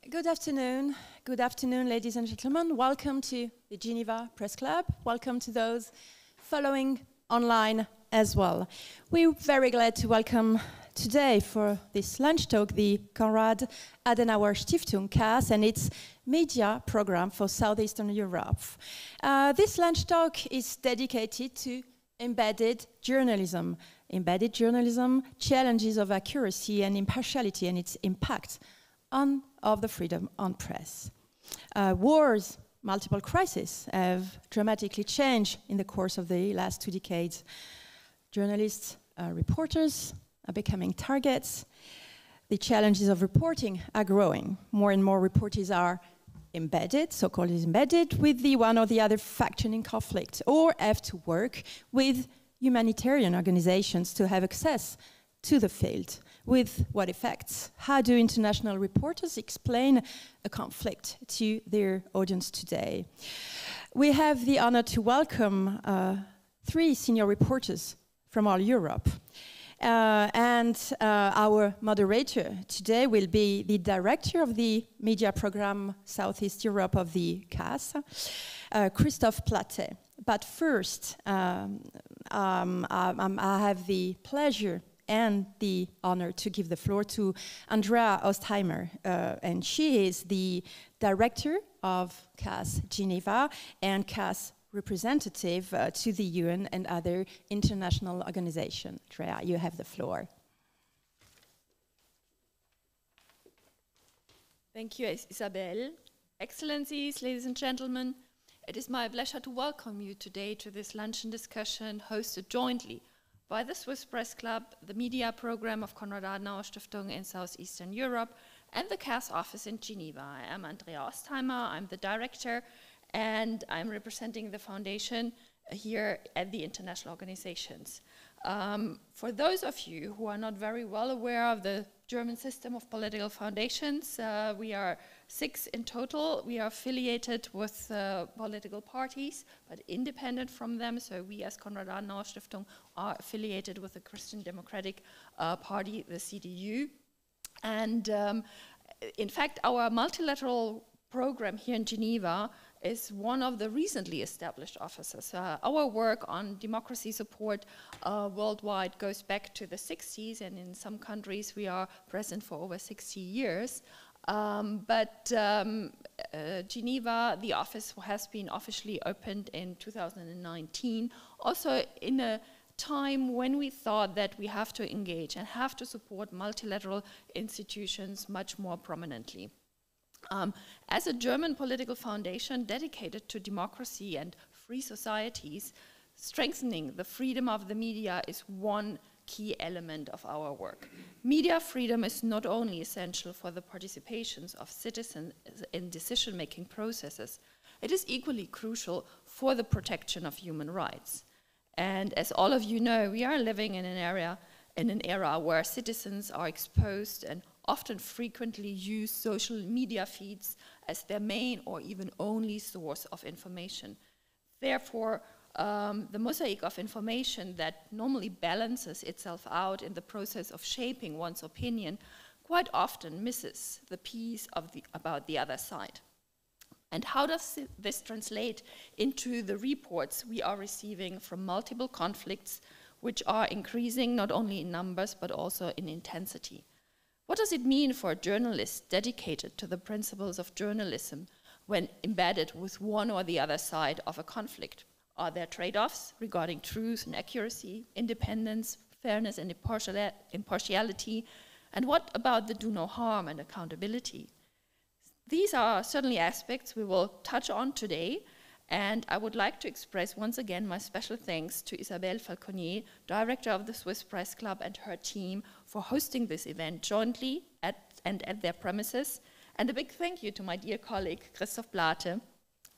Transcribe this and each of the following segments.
Good afternoon. Good afternoon, ladies and gentlemen. Welcome to the Geneva Press Club. Welcome to those following online as well. We're very glad to welcome today for this lunch talk the Konrad-Adenauer-Stiftung CAS and its media program for Southeastern Europe. This lunch talk is dedicated to embedded journalism. Embedded journalism, challenges of accuracy and impartiality and its impact of the freedom on press. Wars, multiple crises have dramatically changed in the course of the last 2 decades. Journalists, reporters are becoming targets. The challenges of reporting are growing. More and more reporters are embedded, so-called embedded, with the one or the other faction in conflict, or have to work with humanitarian organizations to have access to the field. With what effects? How do international reporters explain a conflict to their audience today? We have the honor to welcome 3 senior reporters from all Europe. Our moderator today will be the director of the media program Southeast Europe of the CAS, Christoph. But first, I have the pleasure and the honor to give the floor to Amra Abadžić, and she is the director of CAS Geneva and CAS representative to the UN and other international organizations. Andrea, you have the floor. Thank you, Isabel. Excellencies, ladies and gentlemen, it is my pleasure to welcome you today to this luncheon discussion hosted jointly by the Swiss Press Club, the media program of Konrad-Adenauer-Stiftung in Southeastern Europe, and the CAS office in Geneva. I am Amra Abadžić, I'm the director, and I'm representing the foundation here at the international organizations. For those of you who are not very well aware of the German system of political foundations, we are 6 in total. We are affiliated with political parties, but independent from them. So we as Konrad-Adenauer-Stiftung are affiliated with the Christian Democratic Party, the CDU. And in fact, our multilateral program here in Geneva is one of the recently established offices. Our work on democracy support worldwide goes back to the 60s, and in some countries we are present for over 60 years. Geneva, the office has been officially opened in 2019, also in a time when we thought that we have to engage and have to support multilateral institutions much more prominently. As a German political foundation dedicated to democracy and free societies, strengthening the freedom of the media is one key element of our work. Media freedom is not only essential for the participations of citizens in decision-making processes, it is equally crucial for the protection of human rights. And as all of you know, we are living in an era where citizens are exposed and often frequently use social media feeds as their main or even only source of information. Therefore, the mosaic of information that normally balances itself out in the process of shaping one's opinion quite often misses the piece about the other side. And how does this translate into the reports we are receiving from multiple conflicts, which are increasing not only in numbers but also in intensity? What does it mean for a journalist dedicated to the principles of journalism when embedded with one or the other side of a conflict? Are there trade-offs regarding truth and accuracy, independence, fairness and impartiality? And what about the do no harm and accountability? These are certainly aspects we will touch on today, and I would like to express once again my special thanks to Isabelle Falconier, director of the Swiss Press Club, and her team for hosting this event jointly at their premises. And a big thank you to my dear colleague, Christoph,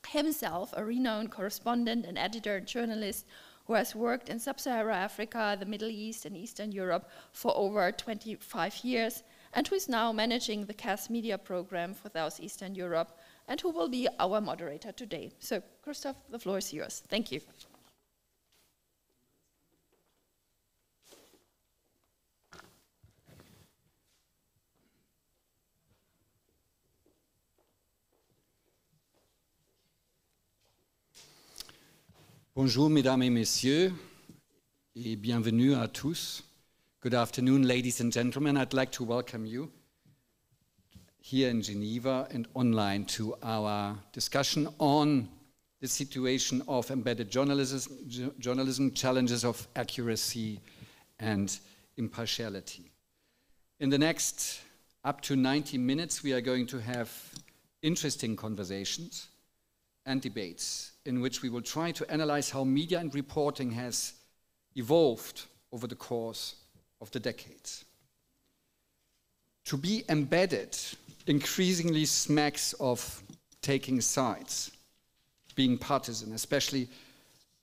himself a renowned correspondent and editor and journalist who has worked in Sub-Saharan Africa, the Middle East and Eastern Europe for over 25 years, and who is now managing the CAS media program for Southeastern Europe, and who will be our moderator today. So, Christoph, the floor is yours. Thank you. Bonjour, mesdames et messieurs, et bienvenue à tous. Good afternoon, ladies and gentlemen. I'd like to welcome you here in Geneva and online to our discussion on the situation of embedded journalism, challenges of accuracy and impartiality. In the next up to 90 minutes, we are going to have interesting conversations and debates in which we will try to analyze how media and reporting has evolved over the course of the decades. To be embedded increasingly smacks of taking sides, being partisan, especially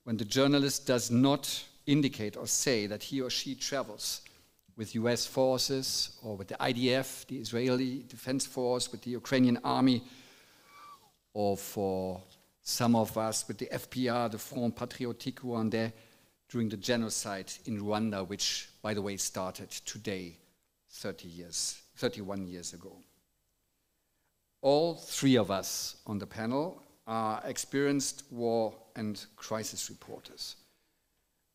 when the journalist does not indicate or say that he or she travels with US forces or with the IDF, the Israeli Defense Force, with the Ukrainian army, or for some of us with the FPR, the Front Patriotique Rwandais, during the genocide in Rwanda, which, by the way, started today, 31 years ago. All three of us on the panel are experienced war and crisis reporters.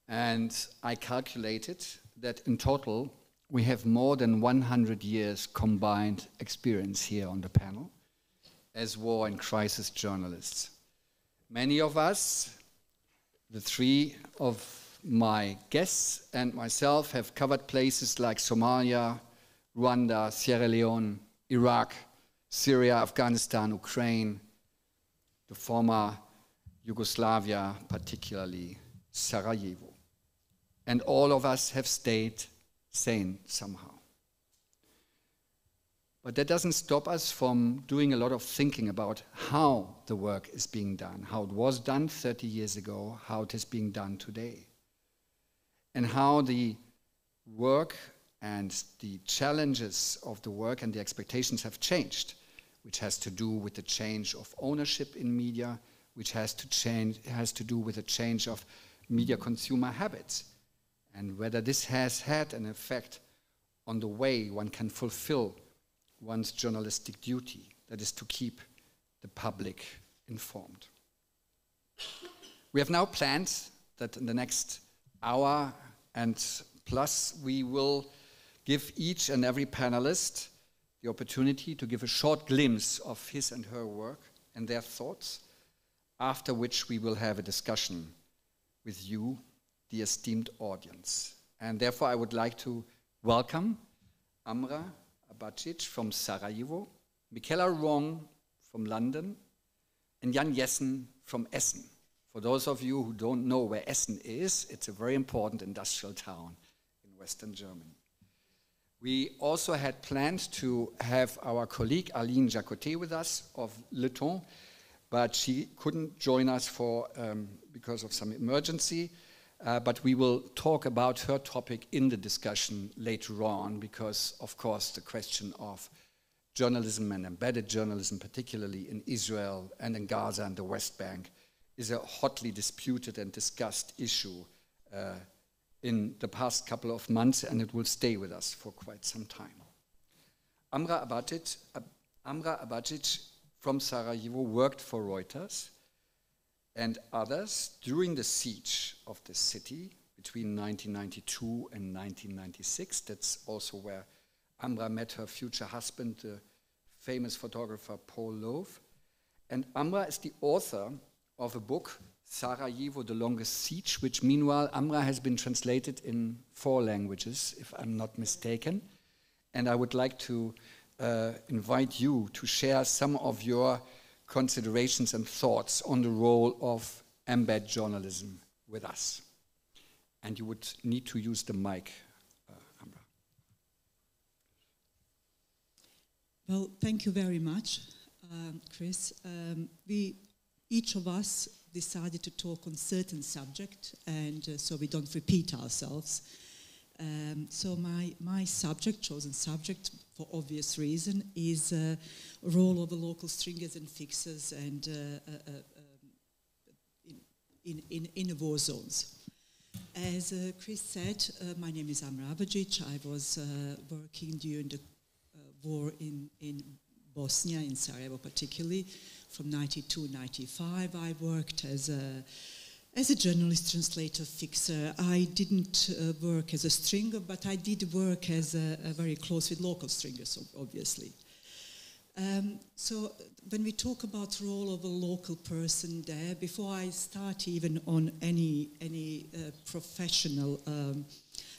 And I calculated that in total, we have more than 100 years combined experience here on the panel as war and crisis journalists. Many of us, the three of my guests and myself, have covered places like Somalia, Rwanda, Sierra Leone, Iraq, Syria, Afghanistan, Ukraine, the former Yugoslavia, particularly Sarajevo. And all of us have stayed sane somehow. But that doesn't stop us from doing a lot of thinking about how the work is being done, how it was done 30 years ago, how it is being done today, and how the work and the challenges of the work and the expectations have changed, which has to do with the change of ownership in media, which has to do with the change of media consumer habits, and whether this has had an effect on the way one can fulfill one's journalistic duty, that is to keep the public informed. We have now planned that in the next hour and plus we will give each and every panelist the opportunity to give a short glimpse of his and her work and their thoughts, after which we will have a discussion with you, the esteemed audience. And therefore I would like to welcome Amra Abadžić from Sarajevo, Michela from London, and Jessen from Essen. For those of you who don't know where Essen is, it's a very important industrial town in Western Germany. We also had planned to have our colleague Aline Jaccottet with us of Le Temps, but she couldn't join us because of some emergency. But we will talk about her topic in the discussion later on, because, of course, the question of journalism and embedded journalism, particularly in Israel and in Gaza and the West Bank, is a hotly disputed and discussed issue in the past couple of months, and it will stay with us for quite some time. Amra Abadžić from Sarajevo worked for Reuters and others during the siege of the city between 1992 and 1996. That's also where Amra met her future husband, the famous photographer Paul Lowe. And Amra is the author of a book, Sarajevo, The Longest Siege, which meanwhile Amra has been translated in 4 languages, if I'm not mistaken. And I would like to invite you to share some of your considerations and thoughts on the role of embedded journalism with us. And you would need to use the mic, Amra. Well, thank you very much, Chris. Each of us decided to talk on certain subject, and so we don't repeat ourselves. So my chosen subject, for obvious reason, is role of the local stringers and fixers and in the war zones. As Chris said, my name is Amra Abadžić. I was working during the war in Bosnia, in Sarajevo particularly, from 92-95. I worked as As a journalist, translator, fixer, I didn't work as a stringer, but I did work as a very close with local stringers, obviously. So when we talk about the role of a local person there, before I start even on any professional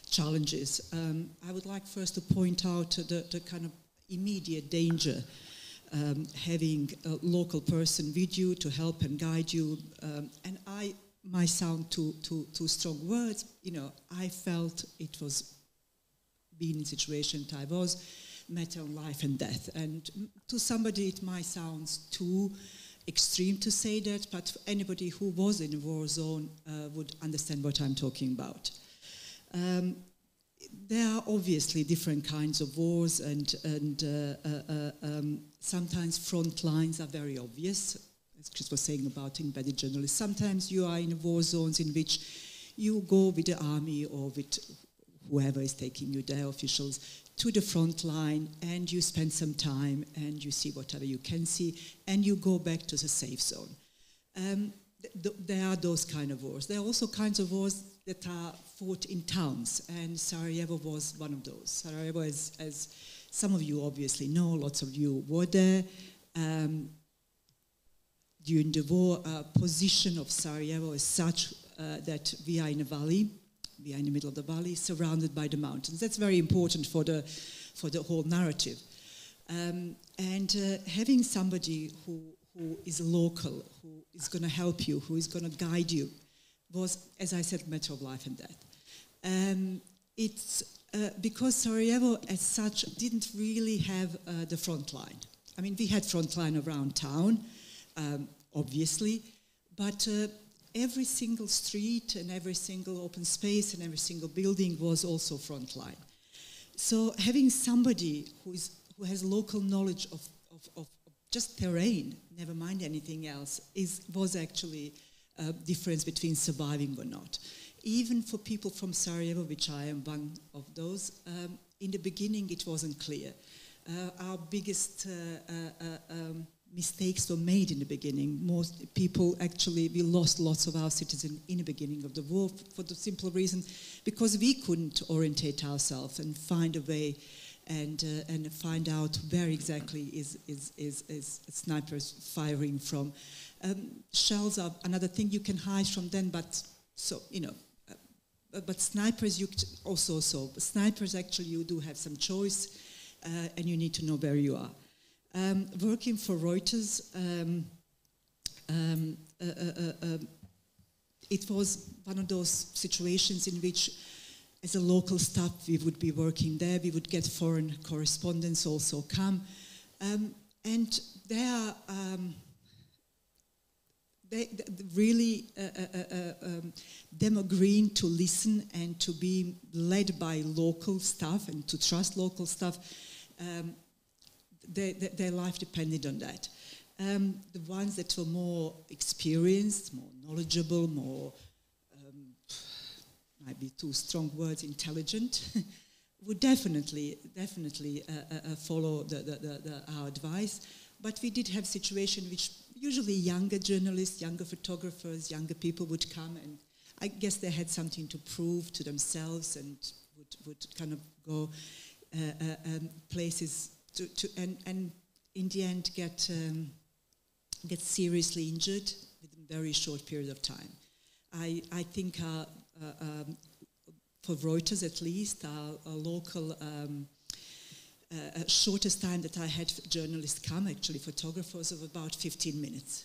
challenges, I would like first to point out the kind of immediate danger having a local person with you to help and guide you. And I might sound too strong words, you know, I felt it was being in a situation that I was, matter of life and death. And to somebody it might sound too extreme to say that, but anybody who was in a war zone would understand what I'm talking about. There are obviously different kinds of wars, and sometimes front lines are very obvious, as Chris was saying about embedded journalists. Sometimes you are in war zones in which you go with the army or with whoever is taking you there, officials, to the front line, and you spend some time and you see whatever you can see, and you go back to the safe zone. There are those kind of wars. There are also kinds of wars that are fought in towns, and Sarajevo was one of those. Sarajevo, as some of you obviously know, lots of you were there. During the war, position of Sarajevo is such that we are in a valley. We are in the middle of the valley, surrounded by the mountains. That's very important for the whole narrative. And having somebody who is local, who is going to help you, who is going to guide you, was, as I said, a matter of life and death. It's because Sarajevo, as such, didn't really have the front line. I mean, we had front line around town, obviously, but every single street and every single open space and every single building was also front line. So having somebody who has local knowledge of just terrain, never mind anything else, was actually a difference between surviving or not. Even for people from Sarajevo, which I am one of those, in the beginning it wasn't clear. Our biggest mistakes were made in the beginning. Most people actually, we lost lots of our citizens in the beginning of the war for the simple reason because we couldn't orientate ourselves and find a way and find out where exactly is snipers firing from. Shells are another thing you can hide from them, but so you know. But snipers, snipers actually you do have some choice, and you need to know where you are. Working for Reuters, it was one of those situations in which, as a local staff, we would be working there. We would get foreign correspondents also come, and they are them agreeing to listen and to be led by local staff and to trust local staff. Their life depended on that. The ones that were more experienced, more knowledgeable, more, might be too strong words, intelligent, would definitely follow our advice. But we did have situations which usually younger journalists, younger photographers, younger people would come, and I guess they had something to prove to themselves and would kind of go places and in the end get seriously injured within a very short period of time. I think for Reuters at least, our local shortest time that I had journalists come, actually photographers, of about 15 minutes.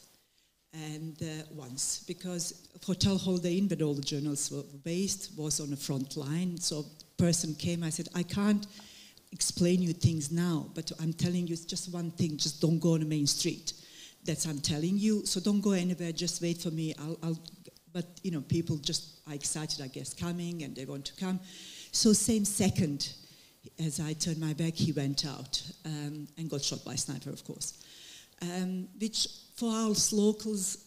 And once, because Hotel Holiday Inn, where all the journalists were based, was on the front line. So a person came, I said, I can't explain you things now, but I'm telling you just one thing, just don't go on the main street. That's I'm telling you, so don't go anywhere, just wait for me. But you know, people just are excited, I guess, coming, and they want to come. So same second, as I turned my back, he went out and got shot by a sniper, of course. Which for us locals,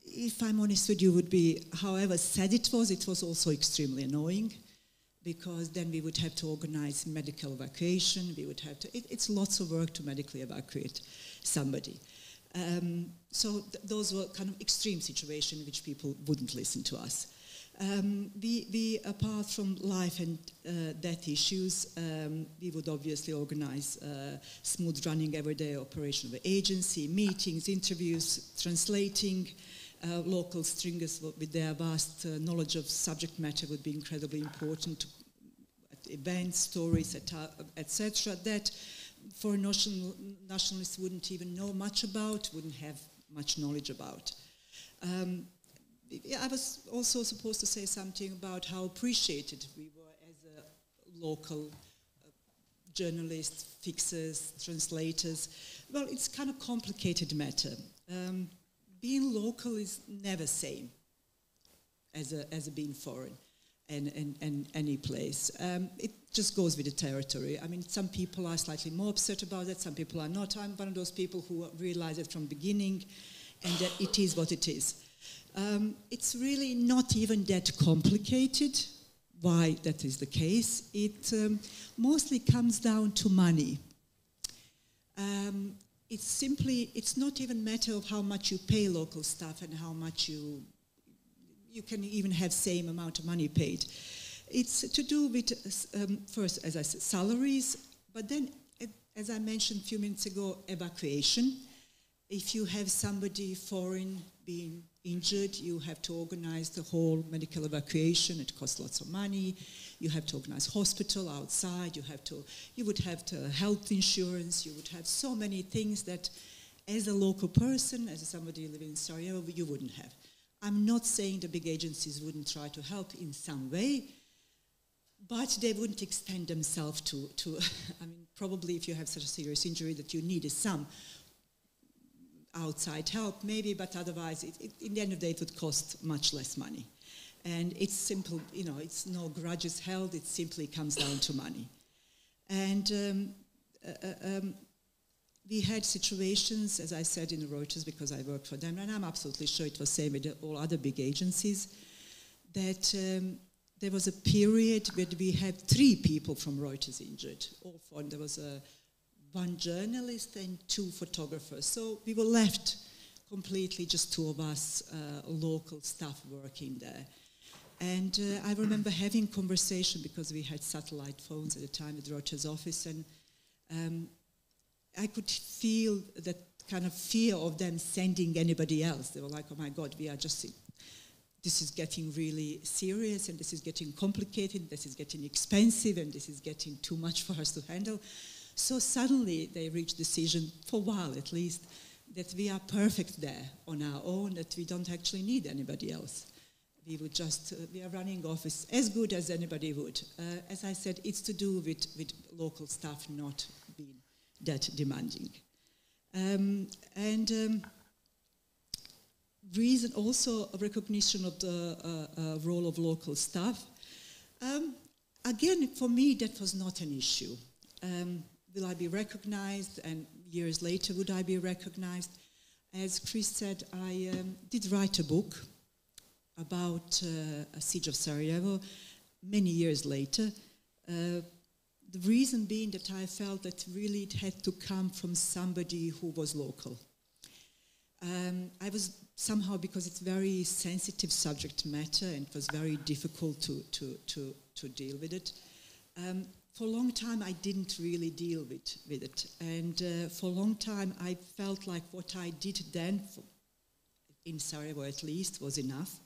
if I'm honest with you, would be, however sad it was also extremely annoying, because then we would have to organize medical evacuation, we would have to, it's lots of work to medically evacuate somebody. So those were kind of extreme situations in which people wouldn't listen to us. We, apart from life and death issues, we would obviously organize smooth running everyday operation of the agency, meetings, interviews, translating. Local stringers with their vast knowledge of subject matter would be incredibly important. Events, stories, etc. that foreign nationalists wouldn't even know much about, wouldn't have much knowledge about. I was also supposed to say something about how appreciated we were as a local journalists, fixers, translators. Well, it's kind of complicated matter. Being local is never same as being foreign and any place. It just goes with the territory. I mean, some people are slightly more upset about it, some people are not. I'm one of those people who realize it from the beginning and that it is what it is. It's really not even that complicated why that is the case. It mostly comes down to money. It's not even a matter of how much you pay local staff and how much you can even have same amount of money paid. It's to do with, first, as I said, salaries, but then, as I mentioned a few minutes ago, evacuation. If you have somebody foreign being injured, you have to organize the whole medical evacuation. It costs lots of money. You have to organize hospital outside. You would have to health insurance. You would have so many things that, as a local person, as somebody living in Sarajevo, you wouldn't have. I'm not saying the big agencies wouldn't try to help in some way, but they wouldn't extend themselves to I mean, probably if you have such a serious injury that you need some outside help, maybe, but otherwise, in the end of the day, it would cost much less money. And it's simple, it's no grudges held, it simply comes down to money. And we had situations, as I said, in Reuters, because I worked for them, and I'm absolutely sure it was the same with all other big agencies, that there was a period where we had 3 people from Reuters injured. There was one journalist and 2 photographers. So we were left completely just 2 of us, local staff working there. And I remember having conversation, because we had satellite phones at the time at Reuters office, and I could feel that kind of fear of them sending anybody else. They were like, oh my God, this is getting really serious, and this is getting complicated, this is getting expensive, and this is getting too much for us to handle. So suddenly they reached decision, for a while at least, that we are perfect there on our own, that we don't actually need anybody else. We are running office as good as anybody would. As I said, it's to do with local staff not being that demanding. Reason also a recognition of the role of local staff. Again, for me, that was not an issue. Will I be recognized? And years later, would I be recognized? As Chris said, I did write a book about a siege of Sarajevo many years later. The reason being that I felt that really it had to come from somebody who was local. I was somehow, because it's very sensitive subject matter and it was very difficult to deal with it. For a long time, I didn't really deal with it. And for a long time, I felt like what I did then, in Sarajevo at least, was enough.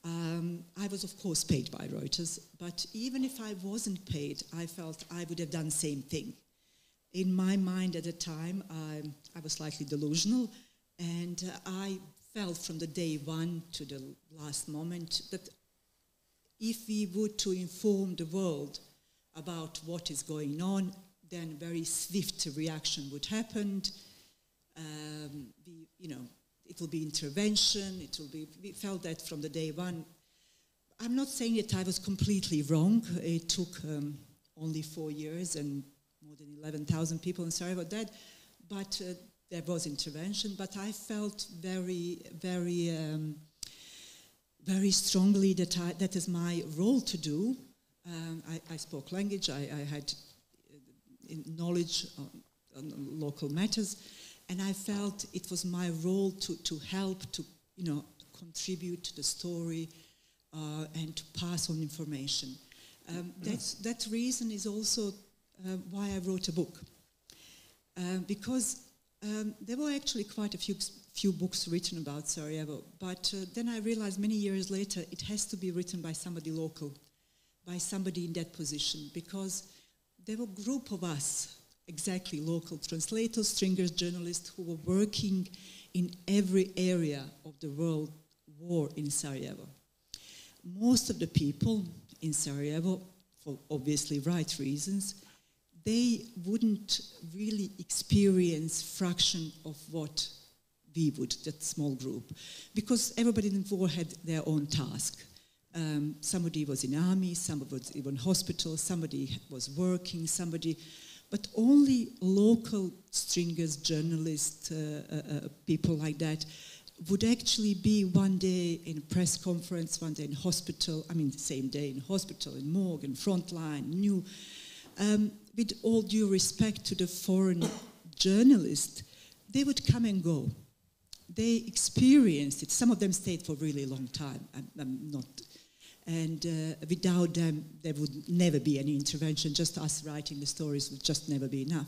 I was, of course, paid by Reuters, but even if I wasn't paid, I felt I would have done the same thing. In my mind at the time, I was slightly delusional, and I felt from the day one to the last moment that if we were to inform the world about what is going on, then very swift reaction would happen. It will be intervention. We felt that from the day one. I'm not saying that I was completely wrong. It took only 4 years and more than 11,000 people in Sarajevo dead, but there was intervention. But I felt very, very, very strongly that is my role to do. I spoke language. I had knowledge on local matters. And I felt it was my role to help, to, contribute to the story and to pass on information. That reason is also why I wrote a book. Because there were actually quite a few books written about Sarajevo, but then I realized many years later it has to be written by somebody local, by somebody in that position, because there were a group of us, exactly local translators, stringers, journalists, who were working in every area of the world war in Sarajevo. Most of the people in Sarajevo, for obviously right reasons, they wouldn't really experience fraction of what we would, that small group, because everybody in the war had their own task. Somebody was in army, somebody was in hospital, somebody was working, but only local stringers, journalists, people like that would actually be one day in a press conference, one day in hospital, the same day in hospital, in morgue, in frontline, with all due respect to the foreign journalists, they would come and go. They experienced it. Some of them stayed for a really long time. Without them, there would never be any intervention. Just us writing the stories would just never be enough.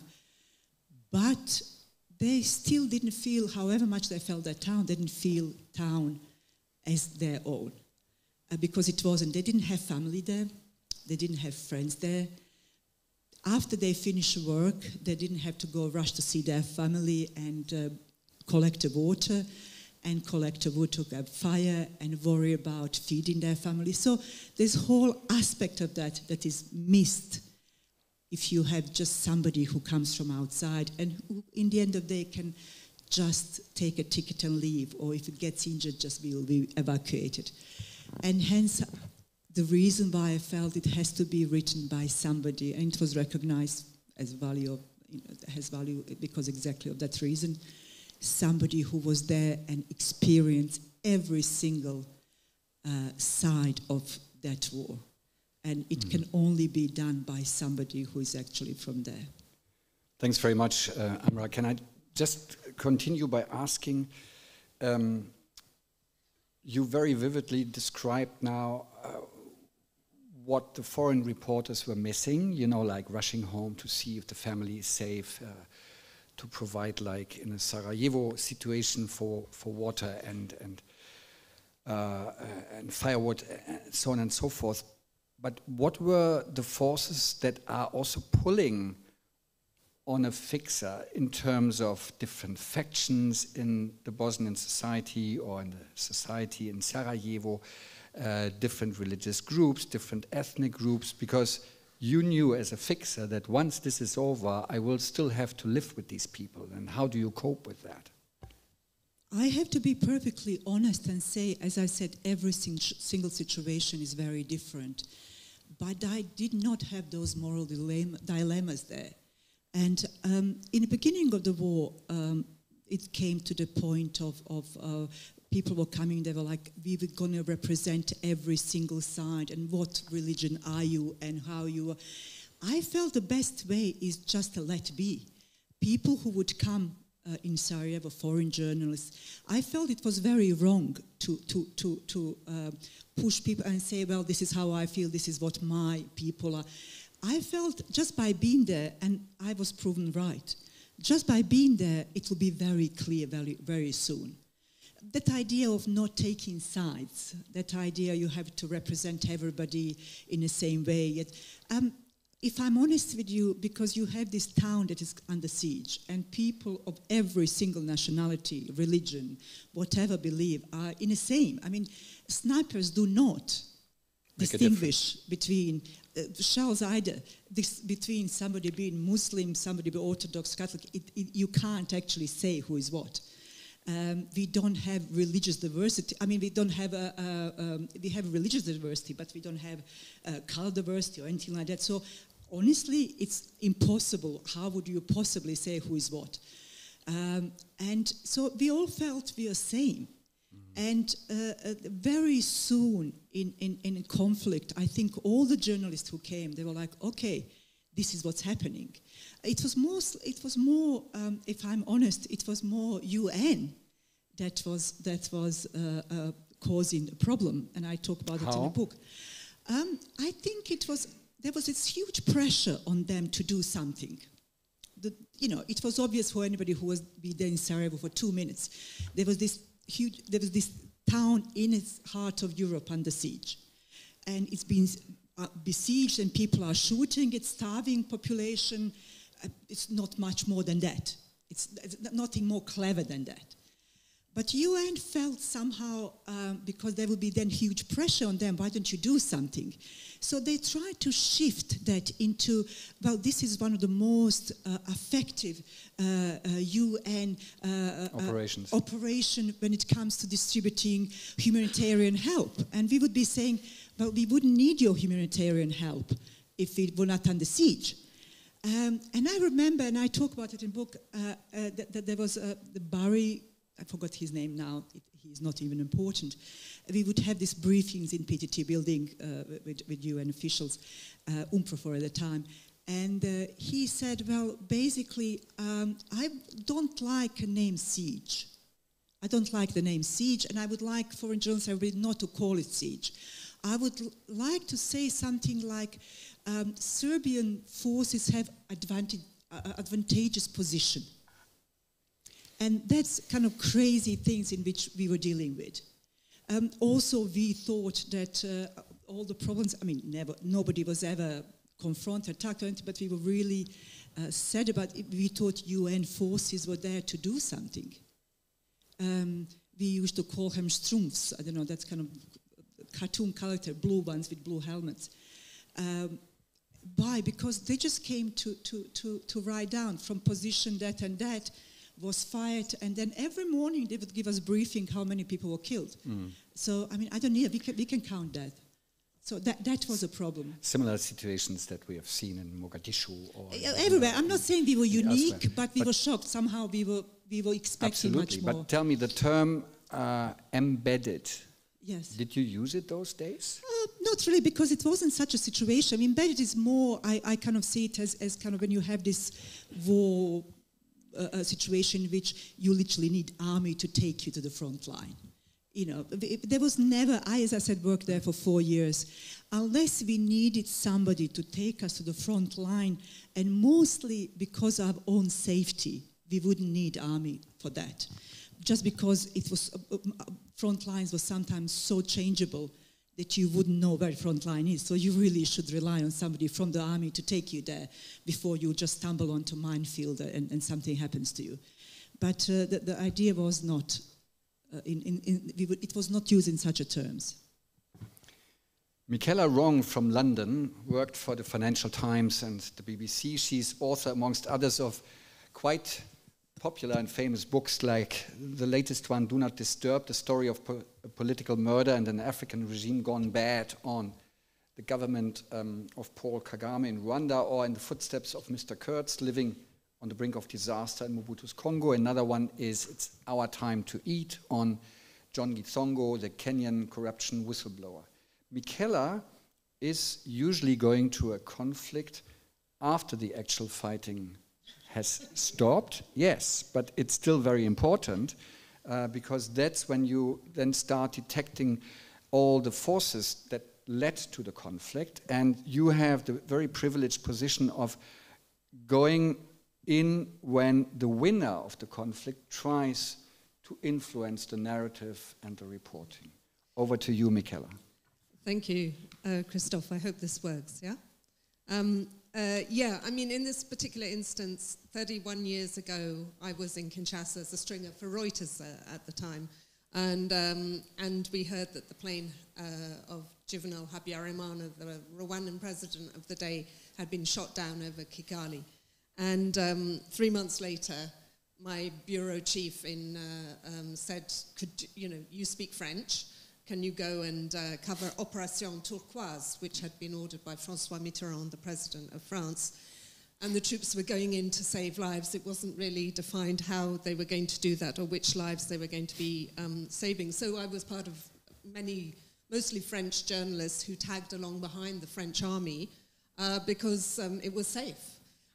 But they still didn't feel, however much they felt that town, they didn't feel town as their own. Because it wasn't. They didn't have family there. They didn't have friends there. After they finished work, they didn't have to go rush to see their family and collect the water and collect the wood to get fire and worry about feeding their family. So there's a whole aspect of that is missed if you have just somebody who comes from outside and who, in the end of the day, can just take a ticket and leave, or if it gets injured, just will be evacuated. And hence, the reason why I felt it has to be written by somebody, and it was recognized as value, has value because exactly of that reason, somebody who was there and experienced every single side of that war. And it can only be done by somebody who is actually from there. Thanks very much, Amra. Can I just continue by asking, you very vividly described now what the foreign reporters were missing, like rushing home to see if the family is safe, to provide, like in a Sarajevo situation, for water and firewood, and so on and so forth. But what were the forces that are also pulling on a fixer in terms of different factions in the Bosnian society or in the society in Sarajevo, different religious groups, different ethnic groups, because you knew as a fixer that once this is over, I will still have to live with these people. And how do you cope with that? I have to be perfectly honest and say, as I said, every single situation is very different. But I did not have those moral dilemmas there. And in the beginning of the war, it came to the point of people were coming, they were like, we were going to represent every single side, and what religion are you, and how you are. I felt the best way is just to let be. People who would come in Sarajevo, foreign journalists, I felt it was very wrong to push people and say, well, this is how I feel, this is what my people are. I felt just by being there, and I was proven right, just by being there, it will be very clear very, very soon. That idea of not taking sides, that idea you have to represent everybody in the same way. Yet, if I'm honest with you, because you have this town that is under siege, and people of every single nationality, religion, whatever belief, are in the same. I mean, snipers do not distinguish between shells either. Between somebody being Muslim, somebody being Orthodox, Catholic, you can't actually say who is what. We don't have religious diversity. I mean, we don't have we have religious diversity, but we don't have color diversity or anything like that. So, honestly, it's impossible. How would you possibly say who is what? And so we all felt we are same. And very soon in conflict, I think all the journalists who came, they were like, okay, this is what's happening. It was more, if I'm honest, it was more UN that was causing a problem, and I talk about it in the book. I think there was this huge pressure on them to do something. It was obvious for anybody who was there in Sarajevo for 2 minutes. There was this town in its heart of Europe under siege, and it's been besieged, and people are shooting. It's starving population. It's not much more than that. It's nothing more clever than that. But UN felt somehow, because there would be then huge pressure on them, why don't you do something? So they tried to shift that into, well, this is one of the most effective UN operation when it comes to distributing humanitarian help. And we would be saying, well, we wouldn't need your humanitarian help if it were not under siege. And I remember, and I talk about it in the book, that there was the Bari, I forgot his name now, he's not even important. We would have these briefings in PTT building with UN officials, UNPROFOR at the time. And he said, well, basically, I don't like a name siege. I don't like the name siege, and I would like foreign journalists not to call it siege. I would like to say something like, Serbian forces have advantageous position. And that's kind of crazy things in which we were dealing with. Also, we thought that all the problems, nobody was ever confronted, attacked, or anything, but we were really sad about it. We thought UN forces were there to do something. We used to call them Strumpfs. I don't know, that's kind of cartoon character, blue ones with blue helmets. Why? Because they just came to write down from position that and that was fired, and then every morning they would give us a briefing how many people were killed. So, I don't need it. We can count that. So that was a problem. Similar situations that we have seen in Mogadishu or everywhere. I'm not saying we were unique, but we were shocked. Somehow we were expecting much more. But tell me, the term embedded. Yes. Did you use it those days? Not really, because it wasn't such a situation. Embedded is more. I kind of see it as kind of when you have this war. A situation in which you literally need army to take you to the front line. There was never, as I said, worked there for 4 years, unless we needed somebody to take us to the front line, and mostly because of our own safety, we wouldn't need army for that. Just because it was, front lines were sometimes so changeable that you wouldn't know where front line is. So you really should rely on somebody from the army to take you there before you just stumble onto a minefield and something happens to you. But the idea was not, it was not used in such a terms. Michela Wrong from London worked for the Financial Times and the BBC. She's author, amongst others, of quite popular and famous books like the latest one, Do Not Disturb, the story of political murder and an African regime gone bad on the government of Paul Kagame in Rwanda, or In the Footsteps of Mr. Kurtz, living on the brink of disaster in Mobutu's Congo. Another one is It's Our Time to Eat, on John Gitsongo, the Kenyan corruption whistleblower. Michela is usually going to a conflict after the actual fighting has stopped, yes, but it's still very important because that's when you then start detecting all the forces that led to the conflict, and you have the very privileged position of going in when the winner of the conflict tries to influence the narrative and the reporting. Over to you, Michela. Thank you, Christoph. I hope this works, yeah? In this particular instance, 31 years ago, I was in Kinshasa as a stringer for Reuters at the time, and we heard that the plane of Juvenal Habyarimana, the Rwandan president of the day, had been shot down over Kigali. And 3 months later, my bureau chief said, you speak French, can you go and cover Opération Turquoise, which had been ordered by François Mitterrand, the president of France. And the troops were going in to save lives. It wasn't really defined how they were going to do that or which lives they were going to be saving. So I was part of many, mostly French journalists who tagged along behind the French army because it was safe.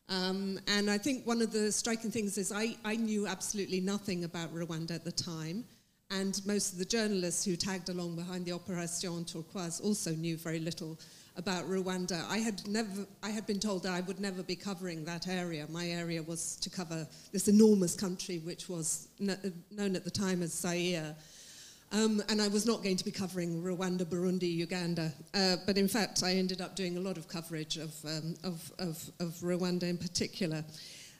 And I think one of the striking things is I knew absolutely nothing about Rwanda at the time, and most of the journalists who tagged along behind the Opération Turquoise also knew very little about Rwanda. I had been told that I would never be covering that area. My area was to cover this enormous country, which was known at the time as Zaire. And I was not going to be covering Rwanda, Burundi, Uganda. But in fact, I ended up doing a lot of coverage of Rwanda in particular.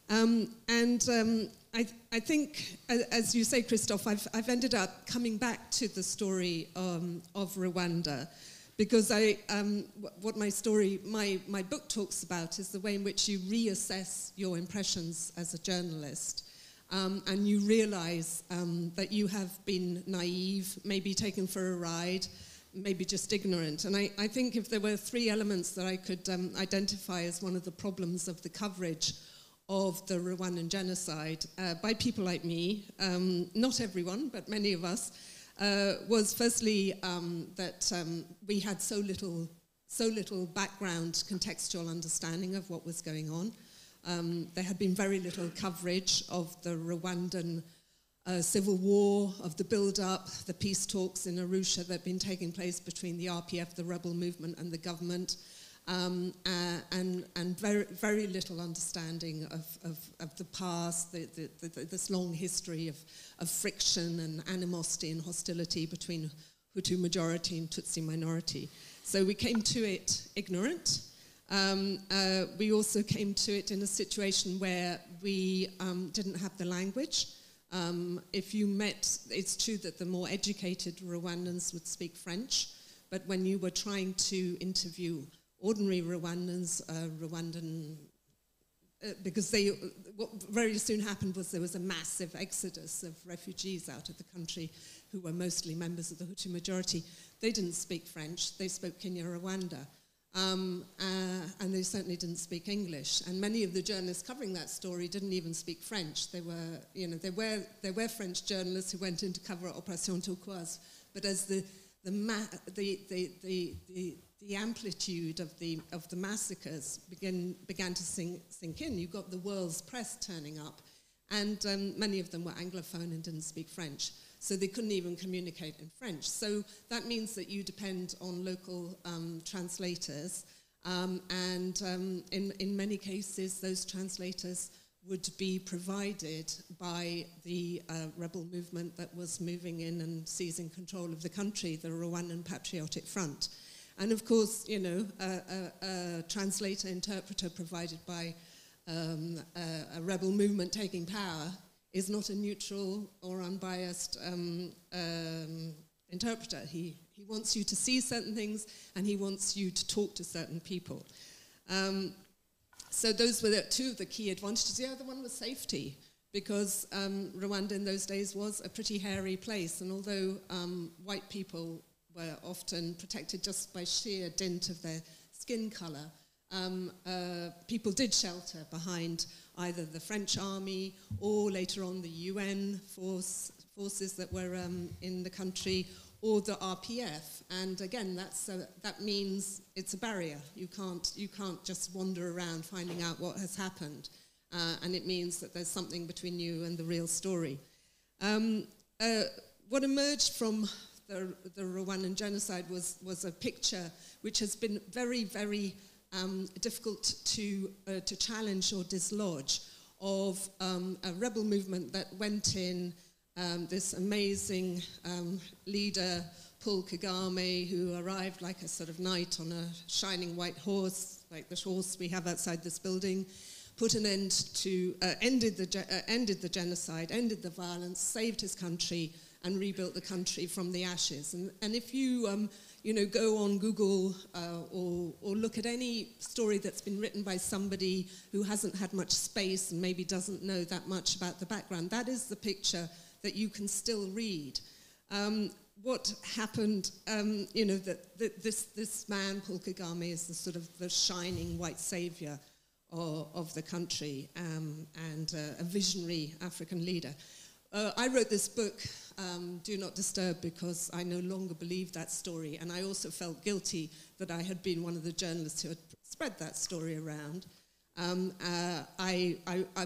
I think, as you say, Christoph, I've ended up coming back to the story of Rwanda, because what my book talks about is the way in which you reassess your impressions as a journalist. And you realize that you have been naive, maybe taken for a ride, maybe just ignorant. And I think if there were three elements that I could identify as one of the problems of the coverage of the Rwandan genocide by people like me, not everyone, but many of us, was firstly that we had so little background contextual understanding of what was going on. There had been very little coverage of the Rwandan civil war, of the build-up, the peace talks in Arusha that had been taking place between the RPF, the rebel movement, and the government, and very, very little understanding of the past, this long history of friction and animosity and hostility between Hutu majority and Tutsi minority. So we came to it ignorant. We also came to it in a situation where we didn't have the language. If you met, it's true that the more educated Rwandans would speak French, but when you were trying to interview ordinary Rwandans, because what very soon happened was there was a massive exodus of refugees out of the country who were mostly members of the Hutu majority. They didn't speak French, they spoke Kinyarwanda. And they certainly didn't speak English. And many of the journalists covering that story didn't even speak French. There were French journalists who went in to cover Opération Turquoise, but as the amplitude of the massacres began to sink in, you got the world's press turning up, and many of them were Anglophone and didn't speak French. So they couldn't even communicate in French. So that means that you depend on local translators. And in many cases, those translators would be provided by the rebel movement that was moving in and seizing control of the country, the Rwandan Patriotic Front. And of course, a translator, interpreter provided by a rebel movement taking power is not a neutral or unbiased interpreter. He wants you to see certain things, and he wants you to talk to certain people. So those were two of the key advantages. The other one was safety, because Rwanda in those days was a pretty hairy place, and although white people were often protected just by sheer dint of their skin colour, people did shelter behind either the French army or later on the UN forces that were in the country, or the RPF. And again, that means it's a barrier. You can't just wander around finding out what has happened. And it means that there's something between you and the real story. What emerged from the Rwandan genocide was a picture which has been very, very difficult to challenge or dislodge, of a rebel movement that went in, this amazing leader, Paul Kagame, who arrived like a sort of knight on a shining white horse, like the horse we have outside this building, put an end to, ended the genocide, ended the violence, saved his country, and rebuilt the country from the ashes. And if you go on Google or look at any story that's been written by somebody who hasn't had much space and maybe doesn't know that much about the background, that is the picture that you can still read. What happened, that this man, Paul Kagame, is the sort of the shining white savior of the country, and a visionary African leader. I wrote this book, Do Not Disturb, because I no longer believed that story, and I also felt guilty that I had been one of the journalists who had spread that story around. I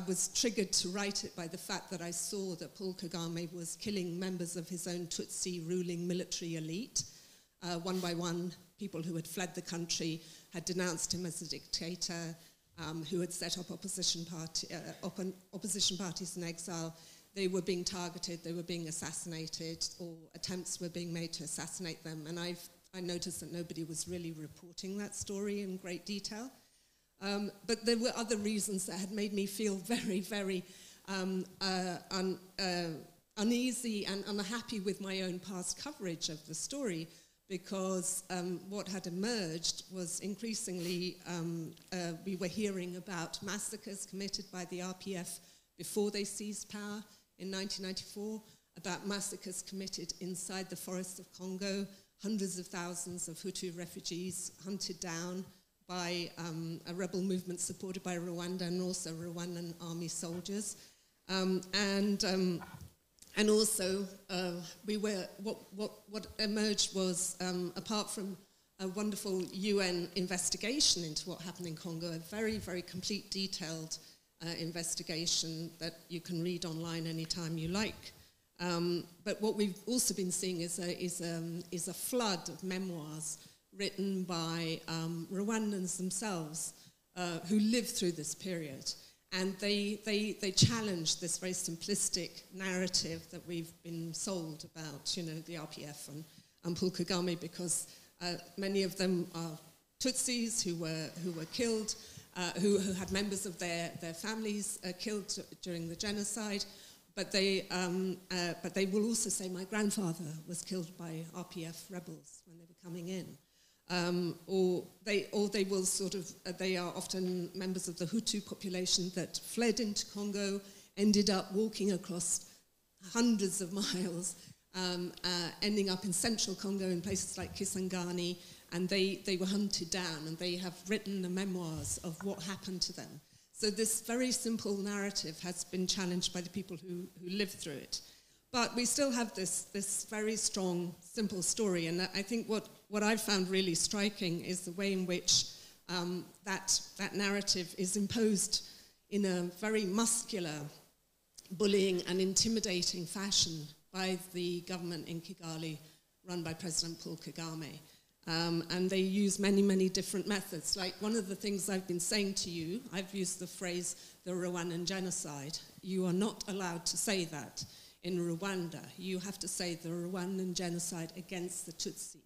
was triggered to write it by the fact that I saw that Paul Kagame was killing members of his own Tutsi ruling military elite. One by one, people who had fled the country, had denounced him as a dictator, who had set up opposition parties in exile. They were being targeted, they were being assassinated, or attempts were being made to assassinate them. And I noticed that nobody was really reporting that story in great detail. But there were other reasons that had made me feel very, very uneasy and unhappy with my own past coverage of the story, because what had emerged was increasingly we were hearing about massacres committed by the RPF before they seized power in 1994, about massacres committed inside the forests of Congo, hundreds of thousands of Hutu refugees hunted down by a rebel movement supported by Rwanda and also Rwandan army soldiers. And also, what emerged was, apart from a wonderful UN investigation into what happened in Congo, a very, very complete, detailed investigation that you can read online anytime you like. But what we've also been seeing is a flood of memoirs written by Rwandans themselves who lived through this period. And they challenged this very simplistic narrative that we've been sold about, you know, the RPF and Paul Kagame, because many of them are Tutsis who were killed, who had members of their families killed during the genocide. But they will also say, my grandfather was killed by RPF rebels when they were coming in. Or they will sort of, they are often members of the Hutu population that fled into Congo, ended up walking across hundreds of miles, ending up in central Congo in places like Kisangani, and they were hunted down, and they have written the memoirs of what happened to them. So this very simple narrative has been challenged by the people who lived through it. But we still have this very strong, simple story, and I think what I've found really striking is the way in which that narrative is imposed in a very muscular, bullying and intimidating fashion by the government in Kigali, run by President Paul Kagame. And they use many, many different methods. Like one of the things I've been saying to you, I've used the phrase, the Rwandan genocide. You are not allowed to say that in Rwanda. You have to say the Rwandan genocide against the Tutsi.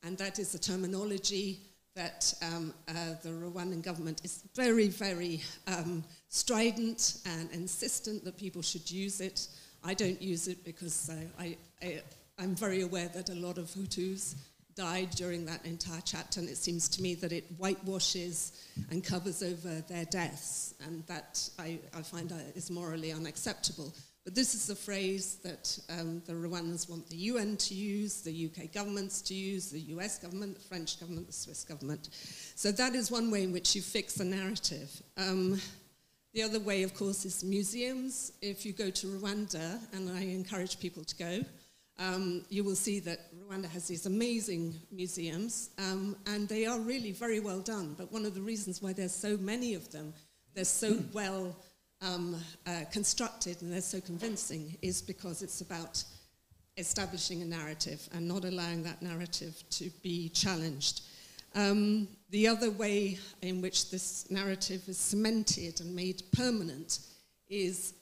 And that is a terminology that the Rwandan government is very, very strident and insistent that people should use it. I don't use it because I'm very aware that a lot of Hutus died during that entire chapter, and it seems to me that it whitewashes and covers over their deaths, and that I find is morally unacceptable. But this is a phrase that the Rwandans want the UN to use, the UK governments to use, the US government, the French government, the Swiss government. So that is one way in which you fix the narrative. The other way, of course, is museums. If you go to Rwanda, and I encourage people to go, you will see that Rwanda has these amazing museums, and they are really very well done. But one of the reasons why there's so many of them, they're so well constructed and they're so convincing, is because it's about establishing a narrative and not allowing that narrative to be challenged. The other way in which this narrative is cemented and made permanent is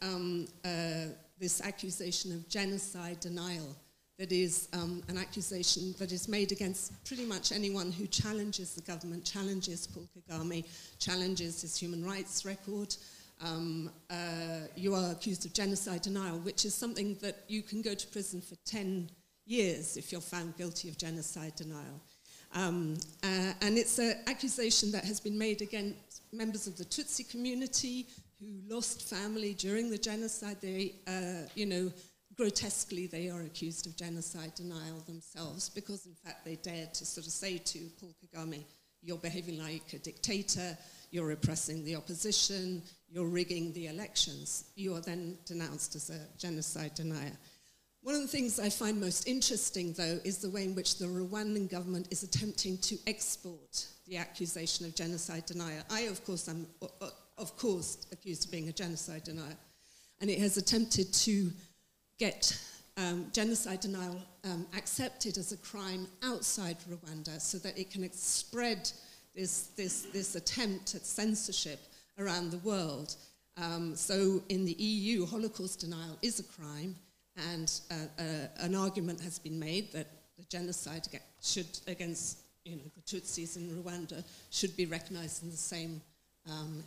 this accusation of genocide denial. That is an accusation that is made against pretty much anyone who challenges the government, challenges Paul Kagame, challenges his human rights record. You are accused of genocide denial, which is something that you can go to prison for 10 years if you're found guilty of genocide denial. And it's an accusation that has been made against members of the Tutsi community who lost family during the genocide. They, grotesquely, they are accused of genocide denial themselves because, in fact, they dared to sort of say to Paul Kagame, you're behaving like a dictator, you're repressing the opposition, you're rigging the elections. You are then denounced as a genocide denier. One of the things I find most interesting, though, is the way in which the Rwandan government is attempting to export the accusation of genocide denier. I, of course, am accused of being a genocide denier. And it has attempted to get genocide denial accepted as a crime outside Rwanda so that it can spread this attempt at censorship around the world. So in the EU, Holocaust denial is a crime, and an argument has been made that the genocide against the Tutsis in Rwanda should be recognized in the same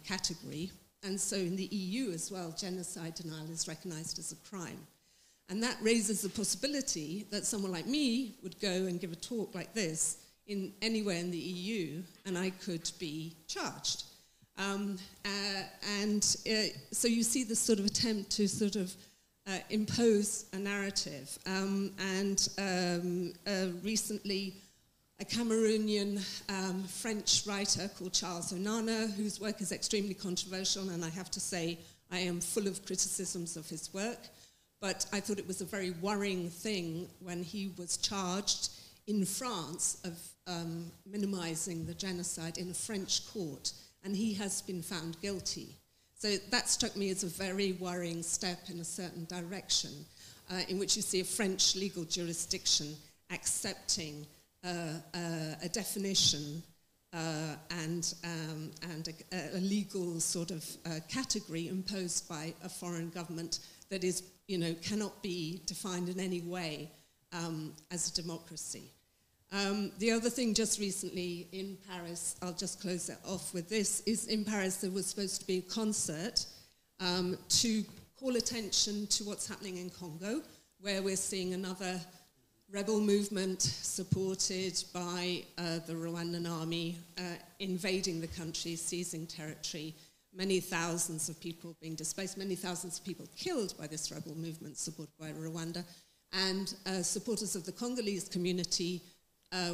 category. And so in the EU as well, genocide denial is recognized as a crime. And that raises the possibility that someone like me would go and give a talk like this anywhere in the EU, and I could be charged. So you see this sort of attempt to sort of impose a narrative. Recently, a Cameroonian French writer called Charles Onana, whose work is extremely controversial, and I have to say I am full of criticisms of his work, but I thought it was a very worrying thing when he was charged in France of minimizing the genocide in a French court, and he has been found guilty. So that struck me as a very worrying step in a certain direction, in which you see a French legal jurisdiction accepting a definition and a legal sort of category imposed by a foreign government that is, cannot be defined in any way as a democracy. The other thing just recently in Paris, I'll just close it off with this, is in Paris there was supposed to be a concert to call attention to what's happening in Congo, where we're seeing another rebel movement supported by the Rwandan army invading the country, seizing territory, many thousands of people being displaced, many thousands of people killed by this rebel movement supported by Rwanda, and supporters of the Congolese community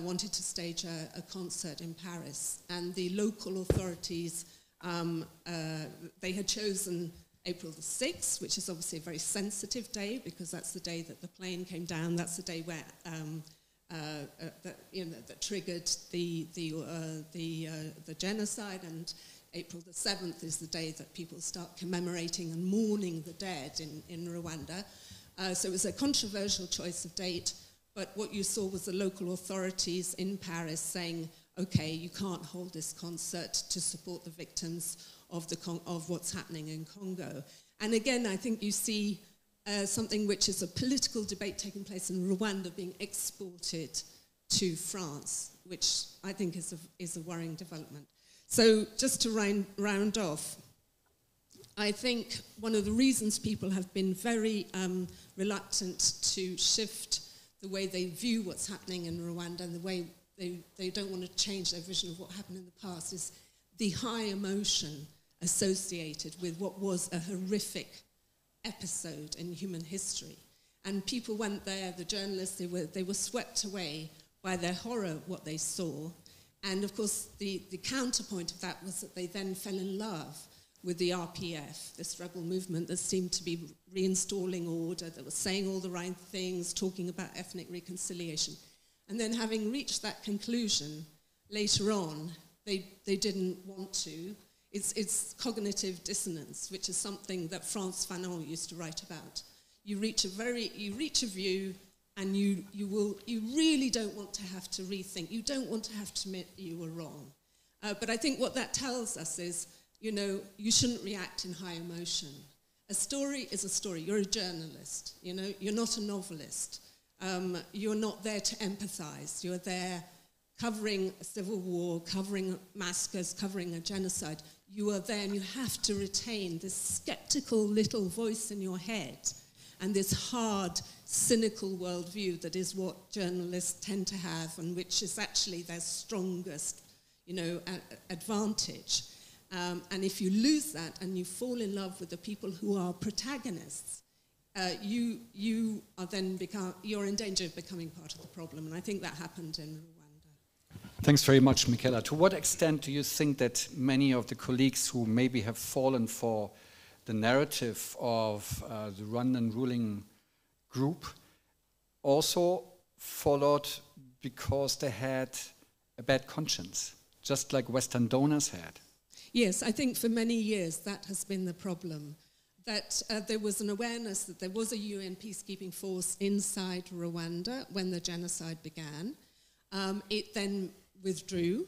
wanted to stage a concert in Paris. And the local authorities, they had chosen April the 6th, which is obviously a very sensitive day because that's the day that the plane came down. That's the day where that triggered the genocide. And April the 7th is the day that people start commemorating and mourning the dead in Rwanda. So it was a controversial choice of date. But what you saw was the local authorities in Paris saying, okay, you can't hold this concert to support the victims of what's happening in Congo. And again, I think you see something which is a political debate taking place in Rwanda being exported to France, which I think is a worrying development. So just to round off, I think one of the reasons people have been very reluctant to shift the way they view what's happening in Rwanda and the way they don't want to change their vision of what happened in the past is the high emotion associated with what was a horrific episode in human history. And people went there, the journalists, they were swept away by their horror of what they saw. And of course, the counterpoint of that was that they then fell in love with the RPF, this rebel movement that seemed to be reinstalling order, that was saying all the right things, talking about ethnic reconciliation. And then having reached that conclusion, later on, they didn't want to. It's cognitive dissonance, which is something that Frantz Fanon used to write about. You reach a view, and you really don't want to have to rethink. You don't want to have to admit you were wrong. But I think what that tells us is, you shouldn't react in high emotion. A story is a story. You're a journalist, You're not a novelist. You're not there to empathize. You're there covering a civil war, covering massacres, covering a genocide. You are there and you have to retain this skeptical little voice in your head and this hard, cynical worldview that is what journalists tend to have and which is actually their strongest, advantage. And if you lose that and you fall in love with the people who are protagonists, you are then you're in danger of becoming part of the problem. And I think that happened in Rwanda. Thanks very much, Michela. To what extent do you think that many of the colleagues who maybe have fallen for the narrative of the Rwandan ruling group also followed because they had a bad conscience, just like Western donors had. Yes, I think for many years that has been the problem, that there was an awareness that there was a UN peacekeeping force inside Rwanda when the genocide began. It then withdrew